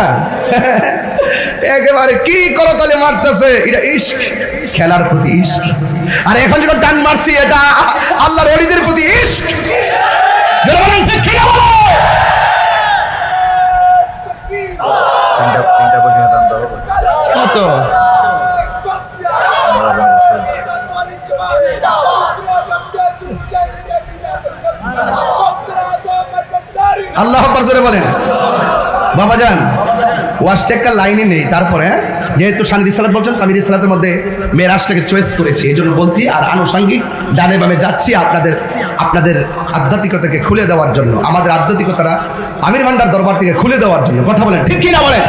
একেবারে কি করতালি মারতেছে, এটা ইশক, খেলার প্রতি ইশক। আর এখন যখন টান মারছি, এটা আল্লাহর ওলিদের প্রতি ইশক। যারা বলেন ঠিক কি না বলো, তিনটা পর্যন্ত দাম দাও কত? আল্লাহ আকবার জোরে বলেন। বাবাজান, ওয়াজটা লাইনে নেই, তারপরে যেহেতু সানি রিসালাত বলছেন, আমি রিসালাতের মধ্যে মেরাজটাকে চয়েস করেছি, এই জন্য বলছি। আর আনুষঙ্গিক ডানে বামে যাচ্ছি আপনাদের আধ্যাত্মিকতাকে খুলে দেওয়ার জন্য, আমাদের আধ্যাত্মিকতাটা আমির ভান্ডার দরবার থেকে খুলে দেওয়ার জন্য, কথা বলেন ঠিক কি না বলেন?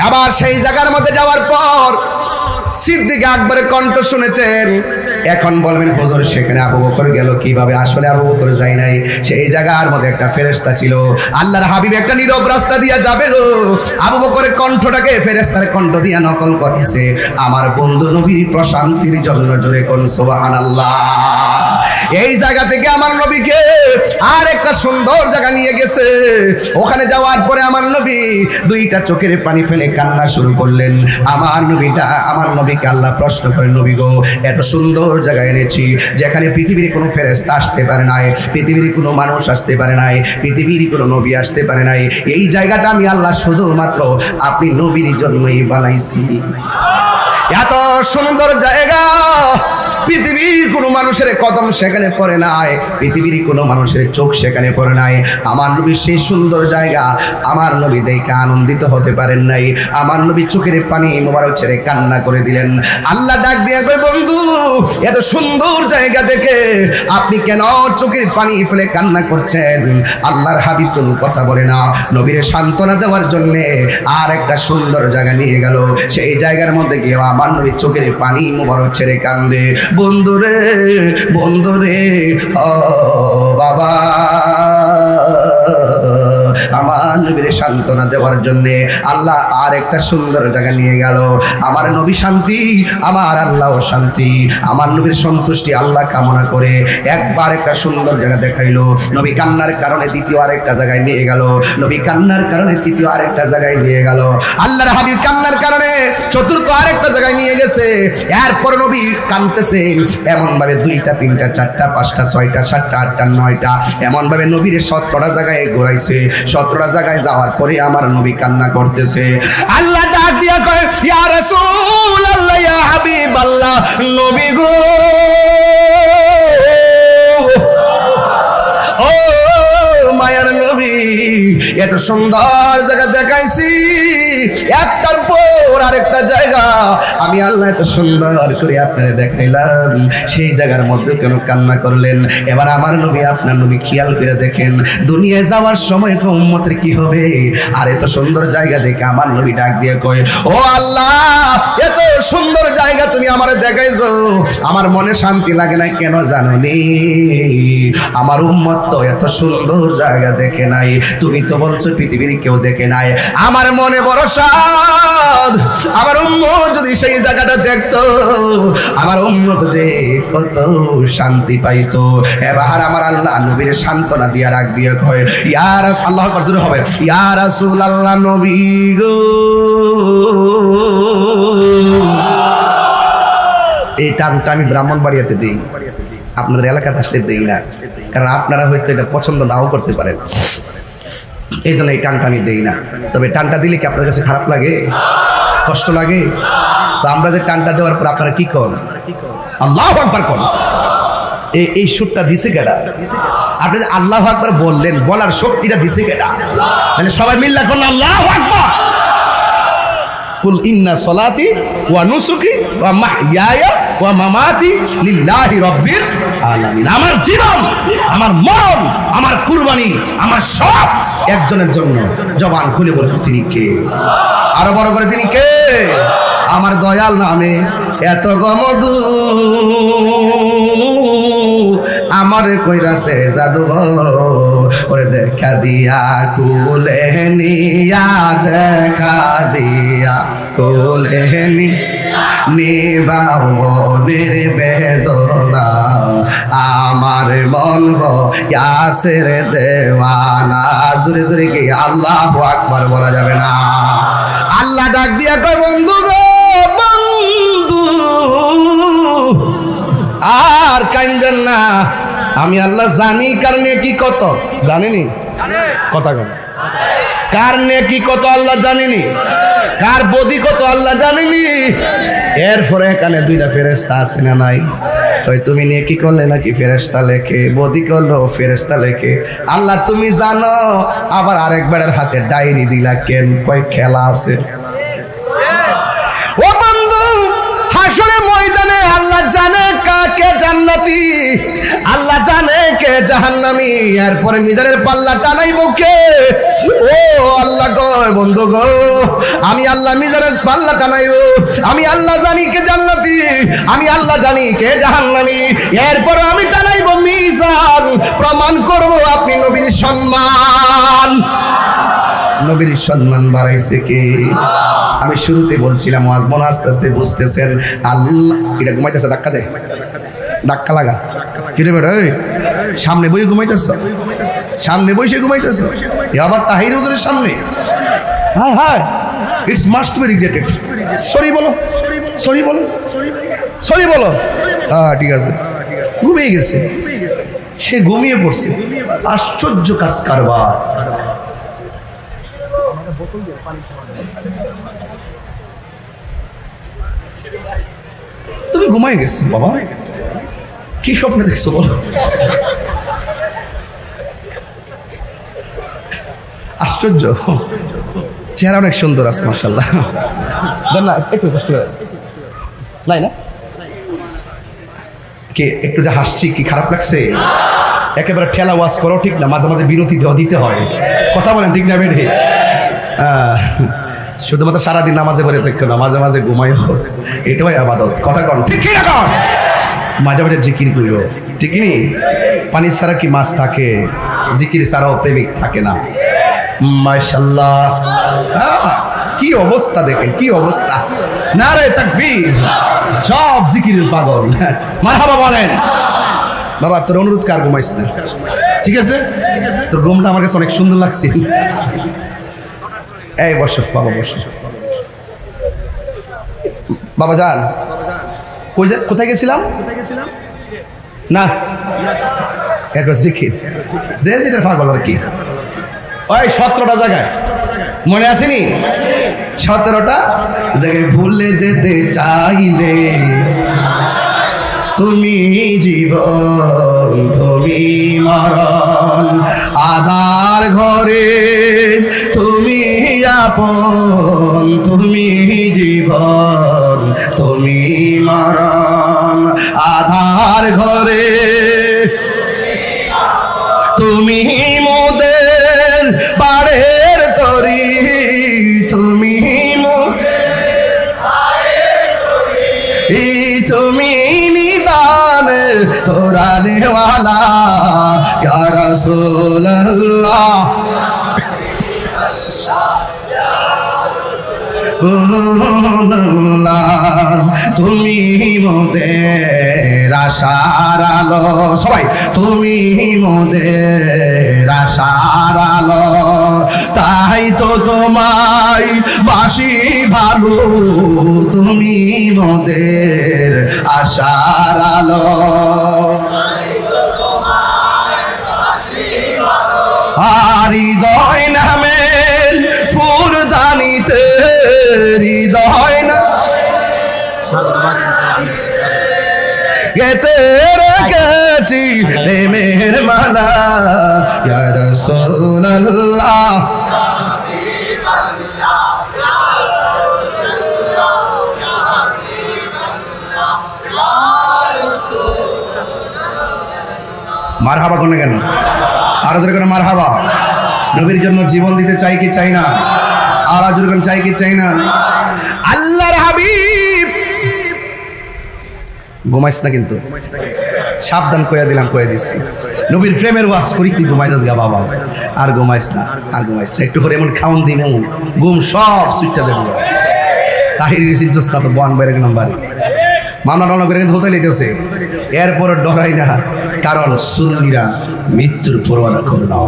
আবার সেই জায়গার মধ্যে যাওয়ার পর সিদ্দিক আকবরের কণ্ঠ শুনেছেন। এখন বলবেন হুজুর, সেখানে আবু বকর গেল কিভাবে? আসলে আবু বকর যায় নাই, সেই জায়গার মধ্যে একটা ফেরেশতা ছিল। আল্লাহর হাবিব একটা নীরব রাস্তা দিয়া যাবে গো, আবু বকরের কণ্ঠটাকে ফেরেশতার কণ্ঠ দিয়া নকল করেছে। আমার বন্ধু নবীর প্রশান্তির জন্য জোরে কোন সুবহানাল্লাহ। এই জায়গা থেকে আমার নবীকে আর একটা সুন্দর জায়গা নিয়ে গেছে। ওখানে যাওয়ার পরে আমার নবী 2টা চোখের পানি ফেলে কান্না শুরু করলেন। আমার নবীকে আল্লাহ প্রশ্ন করে, নবী গো, এত সুন্দর জায়গায় এনেছি যেখানে পৃথিবীর কোনো ফেরেশতা আসতে পারে নাই, পৃথিবীর কোনো মানুষ আসতে পারে নাই, পৃথিবীর কোনো নবী আসতে পারে নাই। এই জায়গাটা আমি আল্লাহ শুধুমাত্র আপনি নবীর জন্যই বানাইছি। এত সুন্দর জায়গা, পৃথিবীর কোনো মানুষের কদম সেখানে পড়ে নাই, পৃথিবীর কোনো মানুষের চোখ সেখানে পড়ে নাই। আমার নবী সেই সুন্দর জায়গা আমার নবী দেখে আনন্দিত হতে পারেন নাই। আমার নবী চোখের পানি মোবারক ছেড়ে কান্না করে দিলেন। আল্লাহ ডাক দিয়ে কয়, বন্ধু, এত সুন্দর জায়গা দেখে আপনি কেন চোখের পানি ফেলে কান্না করছেন? আল্লাহর হাবিব কোনো কথা বলে না, নবীর সান্ত্বনা দেওয়ার জন্য আর একটা সুন্দর জায়গা নিয়ে গেল। সেই জায়গার মধ্যে গিয়ে আমার নবী চোখের পানি মোবারক ছেড়ে কান্দে, বন্ধুরে বন্ধুরে, ও বাবা। আমার নবীর সান্ত্বনা দেওয়ার জন্য আল্লাহ আর একটা সুন্দর জায়গা নিয়ে গেল। আমার নবী শান্তি, আমার আল্লাহও শান্তি, আমার নবীর সন্তুষ্টি আল্লাহ কামনা করে একবার একটা সুন্দর জায়গা দেখাইলো। নবী কান্নার কারণে দ্বিতীয় আরেকটা জায়গায় নিয়ে গেল, নবী কান্নার কারণে তৃতীয় আরেকটা জায়গায় নিয়ে গেল, আল্লাহর হাবিব কান্নার কারণে চতুর্থ আরেকটা জায়গায় নিয়ে গেছে। এরপর নবী কাঁদতেছে এমন ভাবে 2টা 3টা 4টা 5টা 6টা 7টা 8টা 9টা এমন ভাবে নবীর 17টা জায়গায় ঘুরাইছে। 17টা জায়গায় যাওয়ার পরে আমার নবী কান্না করতেছে। আল্লাহ ডাক দিয়া কয়, ইয়া রাসূলুল্লাহ, ইয়া হাবিবাল্লাহ, নবী গো, ও মায়ার নবী, এত সুন্দর জায়গা দেখাইছি, একটার পর সুন্দর আরেকটা জায়গা আমি আল্লাহ এত সুন্দর করে আপনারে দেখাইলাম, সেই জায়গার মধ্যে কেন কান্না করলেন? এবার আমার নবী আপনার নবী খেয়াল করে দেখেন, দুনিয়ায় যাওয়ার সময় উম্মতের কি হবে? আর এত সুন্দর জায়গা দেখে আমার নবী ডাক দিয়ে কয়, ও আল্লাহ, এত সুন্দর জায়গা তুমি আমারে দেখাইছো, আমার মনে শান্তি লাগে না কেন জানো নি? আমার উম্মত তো এত সুন্দর জায়গা দেখে নাই, তুমি তো বলছো পৃথিবীর কেউ দেখে নাই। আমার মনে বড় সাধ, আমার উম্মত যদি সেই জায়গাটা দেখতো, আমার উম্মত যে কত শান্তি পাইতো। এবার আমার আল্লাহ নবীর সান্ত্বনা দিয়া ডাক দিয়ে কয়, ইয়া রাসূল, আল্লাহু আকবার জোরে হবে, ইয়া রাসূলুল্লাহ নবী গো। এই টানটা আমি ব্রাহ্মণবাড়িয়াতে দিই, আপনাদের এলাকাতে আসলে দিই না, কারণ আপনারা হয়তো এটা পছন্দ নাও করতে পারেন, এই জন্য এই টানটা আমি দিই না। তবে টানটা দিলে কি আপনার কাছে খারাপ লাগে, কষ্ট লাগে? তো আমরা যে টানটা দেওয়ার পর আপনারা কি করেন? আল্লাহু আকবার করেন। এই সুরটা দিছে কেডা? আপনি যে আল্লাহু আকবার বললেন, বলার শক্তিটা দিছে কেডা? মানে সবাই মিল্লা করলেন আল্লাহু আকবার। কুল ইন্না সলাতি ওয়া নুসুকি ওয়া মাহইয়ায়া ওয়া মামাতি লিল্লাহি রাব্বিল আলামিন। আমার জীবন, আমার মরণ, আমার কুরবানি, আমার সব একজনের জন্য। জবান খুলে বলুন তিনি কে? আরো বড় করে তিনি কে? আমার দয়াল নামে এত গমদু আমারে কইরাছে জাদু, ওরে দেখা দিয়া কুলে নিয়া, দেখা দিয়া কুলে নিবানের বেদনা, আমার মন ইয়াসের দেওয়ানা। জোরে জোরে কি আল্লাহু আকবার বলা যাবে না? আল্লাহ ডাক দিয়া কয়, বন্ধু গো বন্ধু, আর কাইন্দেন না, আমি আল্লাহ জানি কার নেকি কত। জানেনি? কথা কন, কার নেকি কত আল্লাহ জানেনি, কার বদি কত আল্লাহ জানেনি। এরপরে এখানে দুইটা ফেরেশতা আছে না নাই? ওই তুমি নেকি করলে নাকি ফেরেশতা লেখে, বদি করলো ফেরেশতা লেখে। আল্লাহ তুমি জানো, আবার আরেকবারের হাতে ডায়েরি দিলা কেন? কয় খেলা আছে। ও বন্ধু, হাসরের ময়দানে আল্লাহ জানে কাকে জান্নাতি, আল্লাহ জানে কে জাহান্নামী। এরপরে মিজানের পাল্লা টানাইবো কে? ও আল্লাহ কয়, বন্ধু গো, আমি আল্লাহ মিজানের পাল্লা টানাইবো, আমি আল্লাহ জানি কে জান্নাতি, আমি আল্লাহ জানি কে জাহান্নামী। এরপর আমি টানাইবো মিজান, প্রমাণ করবো আপনি নবীর সম্মান। নবীর সম্মান বাড়াইছে কে? আমি শুরুতে বলছিলাম, আজমন আস্তে আস্তে বুঝতেছেন। আল্লাহ এটা ঘুমাইতেছে, ধাক্কা দে, ধাক্কা লাগা। কিরে বেটা, ওই সামনে বই ঘুমাইতেছ, সামনে বসে ঘুমাইতেছ, আবার তাহির হুজুরের সামনে। হ্যাঁ হ্যাঁ, it's must be rejected. Sorry বলো, সরি বলো, সরি বলো। হ্যাঁ ঠিক আছে। ঘুমিয়ে গেছে, সে ঘুমিয়ে পড়ছে। আশ্চর্য কাজ কারবার। তুমি ঘুমাই গেছো বাবা, কি স্বপ্নে দেখছো বলো? আশ্চর্য, চেহারা অনেক সুন্দর আছে মাশাআল্লাহ। না একটু কষ্ট নাই না, কে একটু যা হাসছি কি খারাপ লাগছে? একেবারে ঠেলা ওয়াজ করো ঠিক না, মাঝে মাঝে বিরতি দিতে হয়। কথা বলেন ঠিক না বেঠে? শুধুমাত্র সারাদিন নামাজে পড়ে থাকো না, মাঝে মাঝে ঘুমাইও, এটাও ইবাদত। কথা কন ঠিক কি না কন? মাঝে মাঝে জিকির করিও, ঠিক কি? পানি ছাড়া কি মাছ থাকে? জিকির ছাড়াও প্রেমিক থাকে না। মাশাআল্লাহ, কি অবস্থা দেখেন, কি অবস্থা! নারে তাকবীর, সব জিকিরের পাগল। মারহাবা বলেন। বাবা তোর অনুরোধ কার ঘুমাইস না, ঠিক আছে? তোর ঘুমটা আমার কাছে অনেক সুন্দর লাগছে। এই বসো বাবা, বসো বাবা। যান কোথায় গেছিলাম না, একবার জিকির যে যেটা পাগল আর কি। ওই 17টা জায়গায় মনে আসেনি? 17টা জায়গায় ভুলে যেতে চাইলে তুমি জীবন, তুমি মরণ, আধার ঘরে তুমি আপন, তুমি জীবন, তুমি মরণ। আধার ঘরে তুমি মোদের বাড়ের তরি, তুমি তুমি নিদান তোরা নেওয়ালা ইয়া রাসূলুল্লাহ। তুমি মোদের আশার আলো, সবাই তুমি মোদের আশার আলো, তাই তো তোমায় বাসি ভালো, তুমি মোদের আশার আলো। আর হৃদয় নামের ফুলদানিতে, হৃদয় না গেতে রেখেছি প্রেমের মালা ইয়া রাসূলুল্লাহ। মারহাবা কোনে কেন? আরো জোরে করে মারহাবা। নবীর জন্য জীবন দিতে চাই কি চাই না? আর জোরে করে চাই কি চাই না? আল্লাহর হাবিব ঘুমাইস না কিন্তু, সাবধান কইয়া দিলাম, কইয়া দিছি। নবীর প্রেমের ওয়াজ করি, তুই ঘুমাইছিস গা বাবা, আর ঘুমাইস না, আর ঘুমাইস না। একটু করে এমন খাওন দিমু, ঘুম সব সুইটটা যাবো। তাহির চিন্তাস না তো বন বাইরে নাম্বার মামলা টামলা করে কিন্তু হতে লেগেছে। এরপর ডরাই না, কারণ সুন্নিরা মৃত্যুর পরোয়ানা করে নাও,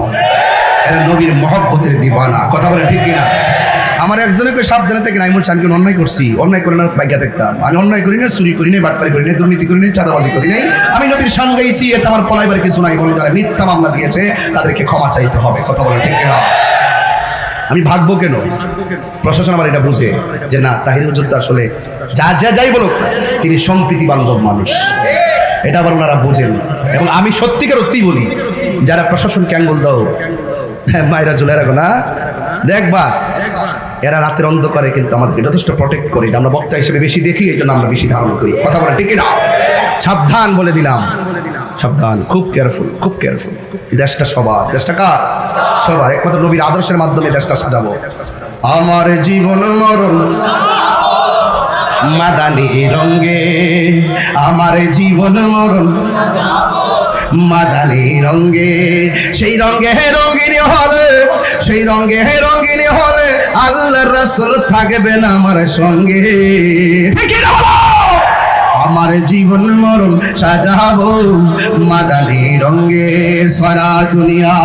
এরা নবীর মহব্বতের দিবানা। কথা বলে ঠিক কিনা? আমার একজনকে সাবধানে থেকে নাই বলছে আমি কেন অন্যায় করছি, অন্যায় করে না বাইকা দেখতাম। আমি অন্যায় করি না, চুরি করি নাই, বাটফারি করি নাই, দুর্নীতি করি নাই, চাঁদাবাজি করি নাই। আমি নবীর শান গাইছি, এতে আমার পলাইবার কিছু নাই। বলে যারা মিথ্যা মামলা দিয়েছে তাদেরকে ক্ষমা চাইতে হবে। কথা বলে ঠিক কিনা? আমি ভাগবো কেন? প্রশাসন আবার এটা বুঝে যে না, তাহির হুজুর তো আসলে যাই বলুক তিনি সম্প্রীতি বান্ধব মানুষ, এটা আবার ওনারা বোঝেন। এবং আমি সত্যিকার অত্যি বলি, যারা প্রশাসনকে আঙ্গুল দাও মায়েরা চলে রাখো না, দেখবা এরা রাতের অন্ধকারে কিন্তু আমাদেরকে যথেষ্ট প্রটেক্ট করি। আমরা বক্তা হিসেবে বেশি দেখি, এই জন্য আমরা বেশি ধারণ করি। কথা বলে ঠিক না? সাবধান বলে দিলাম, সাবধান, খুব কেয়ারফুল, খুব কেয়ারফুল। দেশটা সবার, দেশটা কার? সবার। একমাত্র নবীর আদর্শের মাধ্যমে দেশটা সাজাবো। আমার জীবন মরণ মাদানী রঙে, আমার জীবন মরণ মাদানী রঙে, সেই রঙে রঙিনী হলে, সেই রঙে রঙিনী হলে আল্লাহর রাসূল থাকবেন আমার সঙ্গে। ঠিক না বলো? আমার জীবন মরণ সাজাবো মাদানী রঙের সারা দুনিয়া।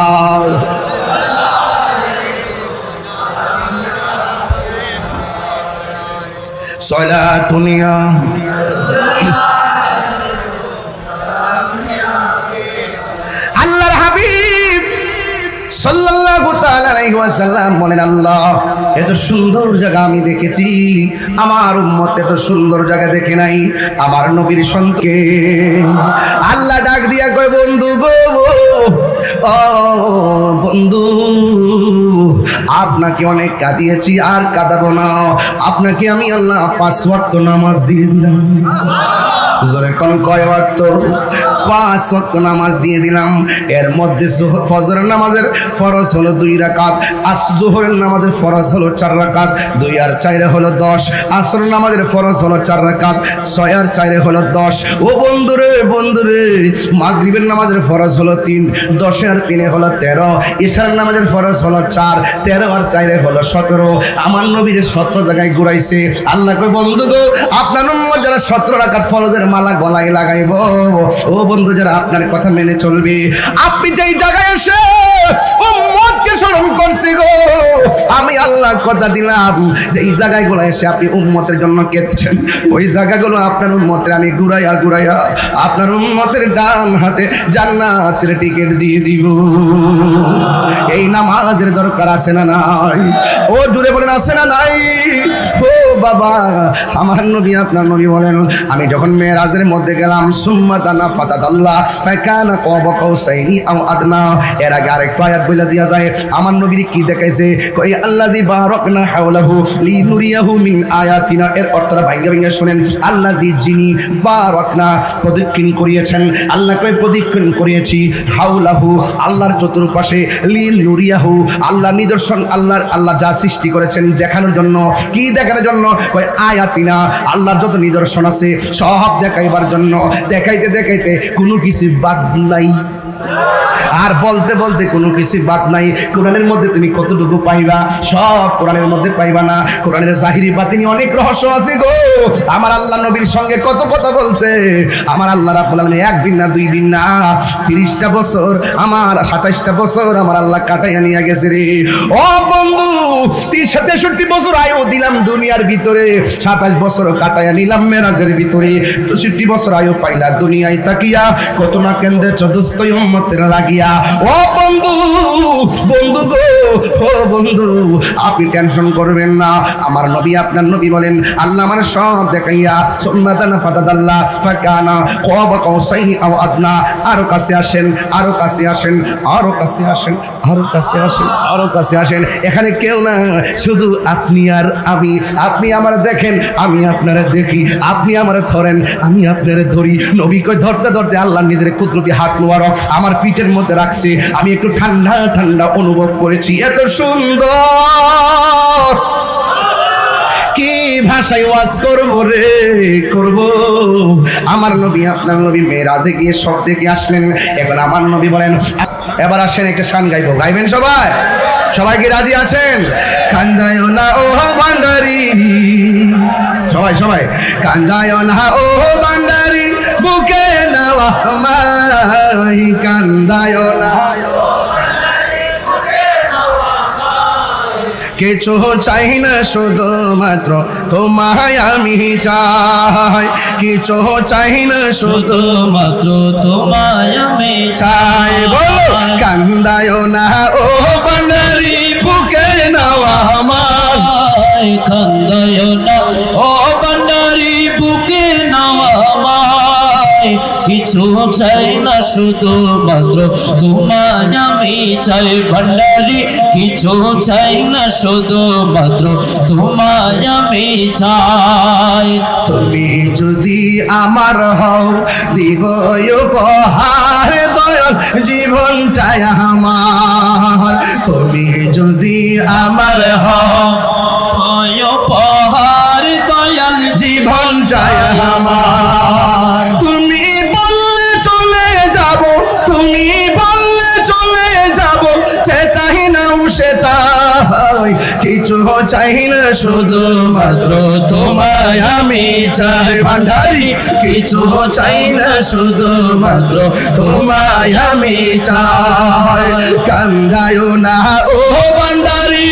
সারা দুনিয়া আল্লাহর হাবিব সাল্লাল্লাহু তাআলা আলাইহি ওয়াসাল্লাম বলেন, আল্লাহ এত সুন্দর জায়গা আমি দেখেছি, আমার উম্মত এত সুন্দর জায়গা দেখে নাই। আমার নবীর সঙ্গে আল্লাহ ডাক দিয়া কয়, বন্ধু গো, ও বন্ধু, আপনাকে অনেক কাঁদিয়েছি, আর কাঁদাবো না। আপনাকে আমি আল্লাহ 5 ওয়াক্ত নামাজ দিয়ে দিলাম। জোরে কোন কয় ওয়াক্ত? 5 ওয়াক্ত নামাজ দিয়ে দিলাম। এর মধ্যে ফজরের নামাজের ফরজ হলো 2 রাকাত, জোহরের নামাজের ফরজ হলো 4 রাকাত, 2 আর 4 হলো 10। আসরের নামাজের ফরজ হলো 4 রাকাত, 6 আর 4 হলো 10। ও বন্ধুরে, বন্ধুরে, মাগরিবের নামাজের ফরজ হলো 3, 10 আর 3 হলো 13। ইশার নামাজের ফরজ হলো 4, 13 আর 4 হলো 17। আমার নবীর 17 জায়গায় ঘুরাইছে। আল্লাহ কয়, বন্ধু গো, আপনার উম্মত যারা 17 রাকাত ফরজের মালা গলায় লাগাইব, ও বন্ধু যারা আপনার কথা মেনে চলবে, আপনি যেই জায়গায় এসে উম্মতকে স্মরণ করছি গো, আমি আল্লাহ কথা দিলাম যে এই জায়গাগুলো এসে আপনি উম্মতের জন্য কেঁদেছেন, ওই জায়গাগুলো আপনার উম্মতের আমি ঘুরাইয়া ঘুরাইয়া আপনার উম্মতের ডান হাতে জান্নাতের টিকিট দিয়ে দিব। এই নামাজের দরকার আছে না নাই? ও জুড়ে বলেন আছে না নাই? ও বাবা, আমার নবী, আপনার নবী বলেন, আমি যখন মেরাজের মধ্যে গেলাম, সুম্মা দানা ফাতাদাল্লাহ ফাকানা কাবা কাউসাইনি আও আদনা। এর আগে আরেকটা আয়াত বলে দেয়া যায়, আমার নবীর কি দেখাইছে, কই আল্লাযী বারাকনা হাওলাহু লিনুরিয়াহু মিন আয়াতিনা। এর অর্থটা ভাঙ্গা ভাঙ্গা শুনেন। আল্লাযী যিনি বারাকনা প্রদক্ষিণ করিয়েছেন, আল্লাহ কই প্রদক্ষিণ করিয়েছি হাওলাহু আল্লাহর চতুর্পাশে, লিনুরিয়াহু আল্লাহ নিদর্শন, আল্লাহ যা সৃষ্টি করেছেন দেখানোর জন্য। কি দেখানোর জন্য? কই আয়াতিনা আল্লাহর যত নিদর্শন আছে সব দেখাইবার জন্য। দেখাইতে দেখাইতে কোনো কিছু বাদ নাই, আর বলতে বলতে কোনো কিছু বাদ নাই। কোরআনের মধ্যে তুমি কতটুকু পাইবা? সব কোরআনের মধ্যে পাইবা না। কোরআনের জাহিরি বাতিনি অনেক রহস্য আছে গো। আমার আল্লাহ নবীর সঙ্গে কত কথা বলছে আমার আল্লাহ রাব্বুল আলামিন, একদিন না দুই দিন না, 30টা বছর আমার 27টা বছর আমার আল্লাহ কাটাইয়া নিয়ে গেছে রে। ও বন্ধু, 63 বছর আয়ু দিলাম দুনিয়ার ভিতরে, 27 বছর কাটাইয়া নিলাম মেরাজের ভিতরে, 64 বছর আয়ু পাইলা দুনিয়ায় তাকিয়া, কত না কেন্দ্রে চতুস্তয় উম্মতের লাগিয়া। ও বন্ধু, বন্ধু গো, ও বন্ধু, আপনি টেনশন করবেন না। আমার নবী, আপনার নবী বলেন আল্লাহ আমার সব দেখাইয়া সুন্নাতান ফাতাদাল্লাহ ফাকানা কাবা কাউসাইনি আও আদনা। আরো কাছে আসেন, আরো কাছে আসেন, আরো কাছে আসেন, আরো কাছে আসেন, আরো কাছে আসেন। এখানে কেউ না, শুধু আপনি আর আমি। আপনি আমার দেখেন, আমি আপনারা দেখি। আপনি আমার ধরেন, আমি আপনারা ধরি। নবী কই ধরতে ধরতে আল্লাহ নিজের কুদরতি হাত মোবারক আমার পিঠের মধ্যে রাখছে। আমি একটু ঠান্ডা ঠান্ডা অনুভব করেছি। এত সুন্দর, কি ভাষায় ওয়াজ করব রে, করব। আমার নবী, আপনার নবী মেরাজে গিয়ে সব দেখে আসলেন। এখন আমার নবী বলেন এবার আসেন একটা গান গাইবো। গাইবেন সবাই? সবাই কি রাজি আছেন? কান্দায় না ও ভান্ডারি, সবাই সবাই কান্দায় না ও ভান্ডারি, বুকে নাওয়া মাই, কান্দায় না কিছু চাই না, শুধুমাত্র তোমায় আমি চাই। কিছু চাই না, শুধুমাত্র তোমায় আমি চাই। বলো কান্দায় না ও বান্দারি, বুকে নাওয়া আমার, কান্দায় না ও বান্দারি, বুকে নাওয়া আমার। কিছু চাই না, শুধুমাত্র তোমায় আমি চাই ভান্ডারি। কিছু চাই না, শুধুমাত্র তোমায় আমি চাই। তুমি যদি আমার হও, দিব উপহার দয়াল জীবনটাই আমার। তুমি যদি আমার হও, উপহার দয়াল জীবনটাই আমার। তুমি বললে চলে যাব, তুমি বললে চলে যাব, চেতাই না সেতাই। কিছু চাই না, শুধুমাত্র তোমায় আমি চাই ভান্ডারি। কিছু চাই না, শুধুমাত্র তোমায় আমি চাই। কান্দায় না ও ভান্ডারি,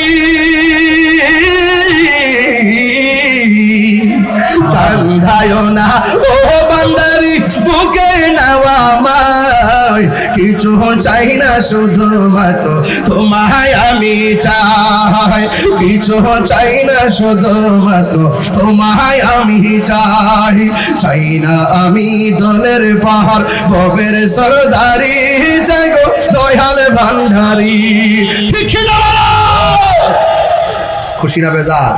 কান্দায় না ও বান্দারি, বুকে নাওয়া মাই। কিছু চাই না, শুধুমাত্র তোমায় আমি চাই। কিছু চাই না, শুধুমাত্র তোমায় আমি চাই। চাই না আমি দলের পাহাড়, ভবের সরদারি, চাই গো দয়াল ভান্ডারি। ঠিক না? খুশি না বেজার?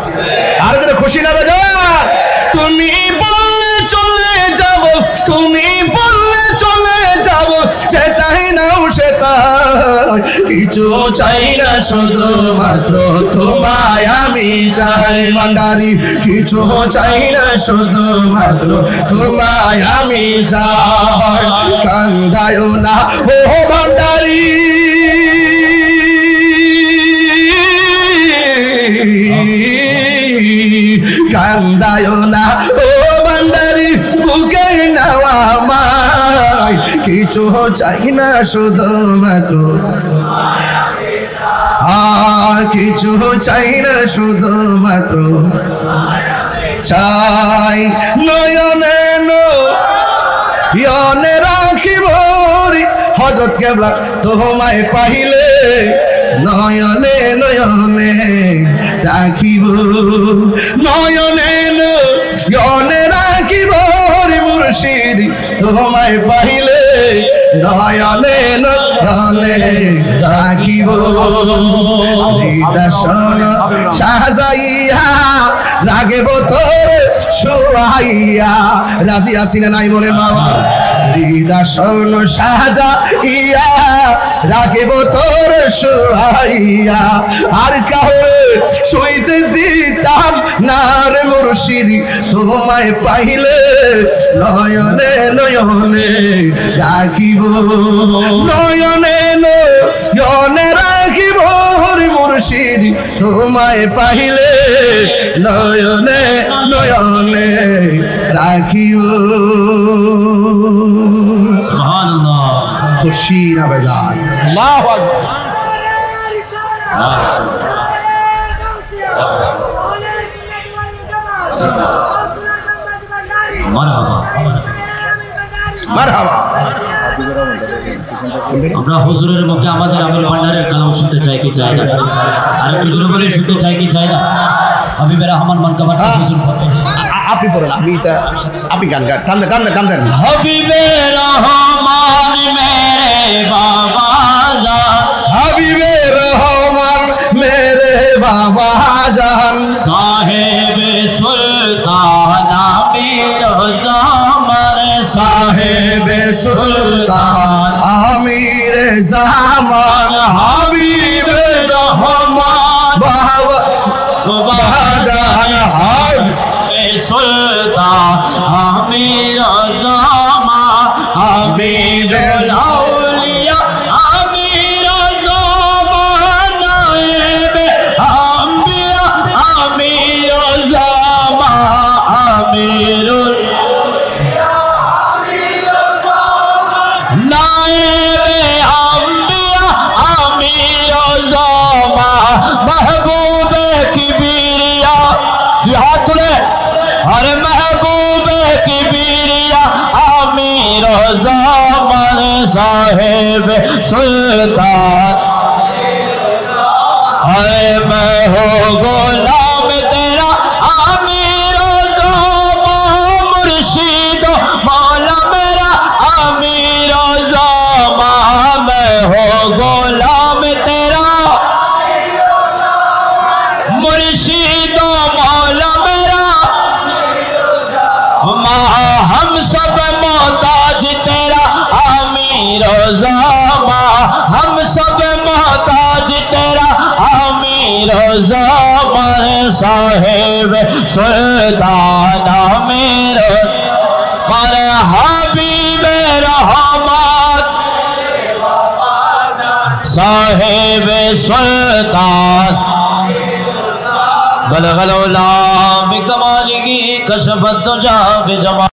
আর যারা খুশি না বেজার? তুমি বললে চলে যাব, তুমি বললে চলে যাব, সেটাই নাও সেটাই। কিছু চাই না, শুধুমাত্র তোমায় আমি চাই ভান্ডারি। কিছু চাই না, শুধুমাত্র তোমায় আমি চাই। কান্দায় না ও ভান্ডারি, কান্দায় না ও ভান্ডারি, বুকে নাওয়া মাই। কিছু চাই না, শুধুমাত্র কিছু চাই না, শুধুমাত্র চাই। নয়নে নয়নে রাখিব হযরত কেবলা তোমায় পাইলে, নয়নে নয়নে রাখিব, নয়নে নয়নে রাখিব মুর্শিদ তোমায় পাইলে, নয়নে নয়নে রাখিব হৃদয় সাজাইয়া রাগেব তোর শোয়াইয়া রাজি আসিনা নাই মনে বাবা হৃদয় সাজাইয়া রাগেব তোর শোয়াইয়া আর কাউরে সইতে দিতাম না রে মুর্শিদ তোমায় পাইলে নয়নে নয়নে রাখিব নয়নে নয়নে রাখিব রে মুর্শিদ তোমায় পাইলে নয়নে নয়নে রাখিব সুবহানাল্লাহ খুশি না বেজার আল্লাহু আকবার মারহাবা মারহাবা আমরা হুজুরের মুখে আমাদের আমির ভান্ডারের কালাম শুনতে চাই কি চাই না আর একটু জোরে বলে শুনতে চাই কি চাই না হাবিবের রহমান মানকাবার হুজুর আপনি পড়েন আপনি গান গান টান দেন টান দেন হাবিবের রহমান মেরে বাবা জান হাবিবের রহমান মেরে বাবা জান সাহেবে সুলতান আমির জামান সাহেবে সুলতান আমির জামান হাবিবের রহমান বাবা জান হাবিবে সুলতান আমির জামান আমির আউলিয়া আমির জামান নায়েবে আম্বিয়া আমির জামান আমিরুল নায়েবে আম্বিয়া আমির জামান महबूबे किबरिया हाथ तुले अरे महबूबे किबरिया आमिर ज़मान साहेब सुल्तान अरे मैं हो गुलाम तेरा आमिर ज़मान मुर्शिद मौला मेरा आमिर ज़मान मैं हो गुलाम तेरा मुर्शिद मौला मेरा हम सब मोहताज तेरा आमिर ज़मा हम सब मोहताज तेरा आमिर ज़मा साहेब सुल्तान आमिर पर हबीब रहमत साहेब सुल्तान बलगल उला बिकमालिही कशफत तुजा बिजमा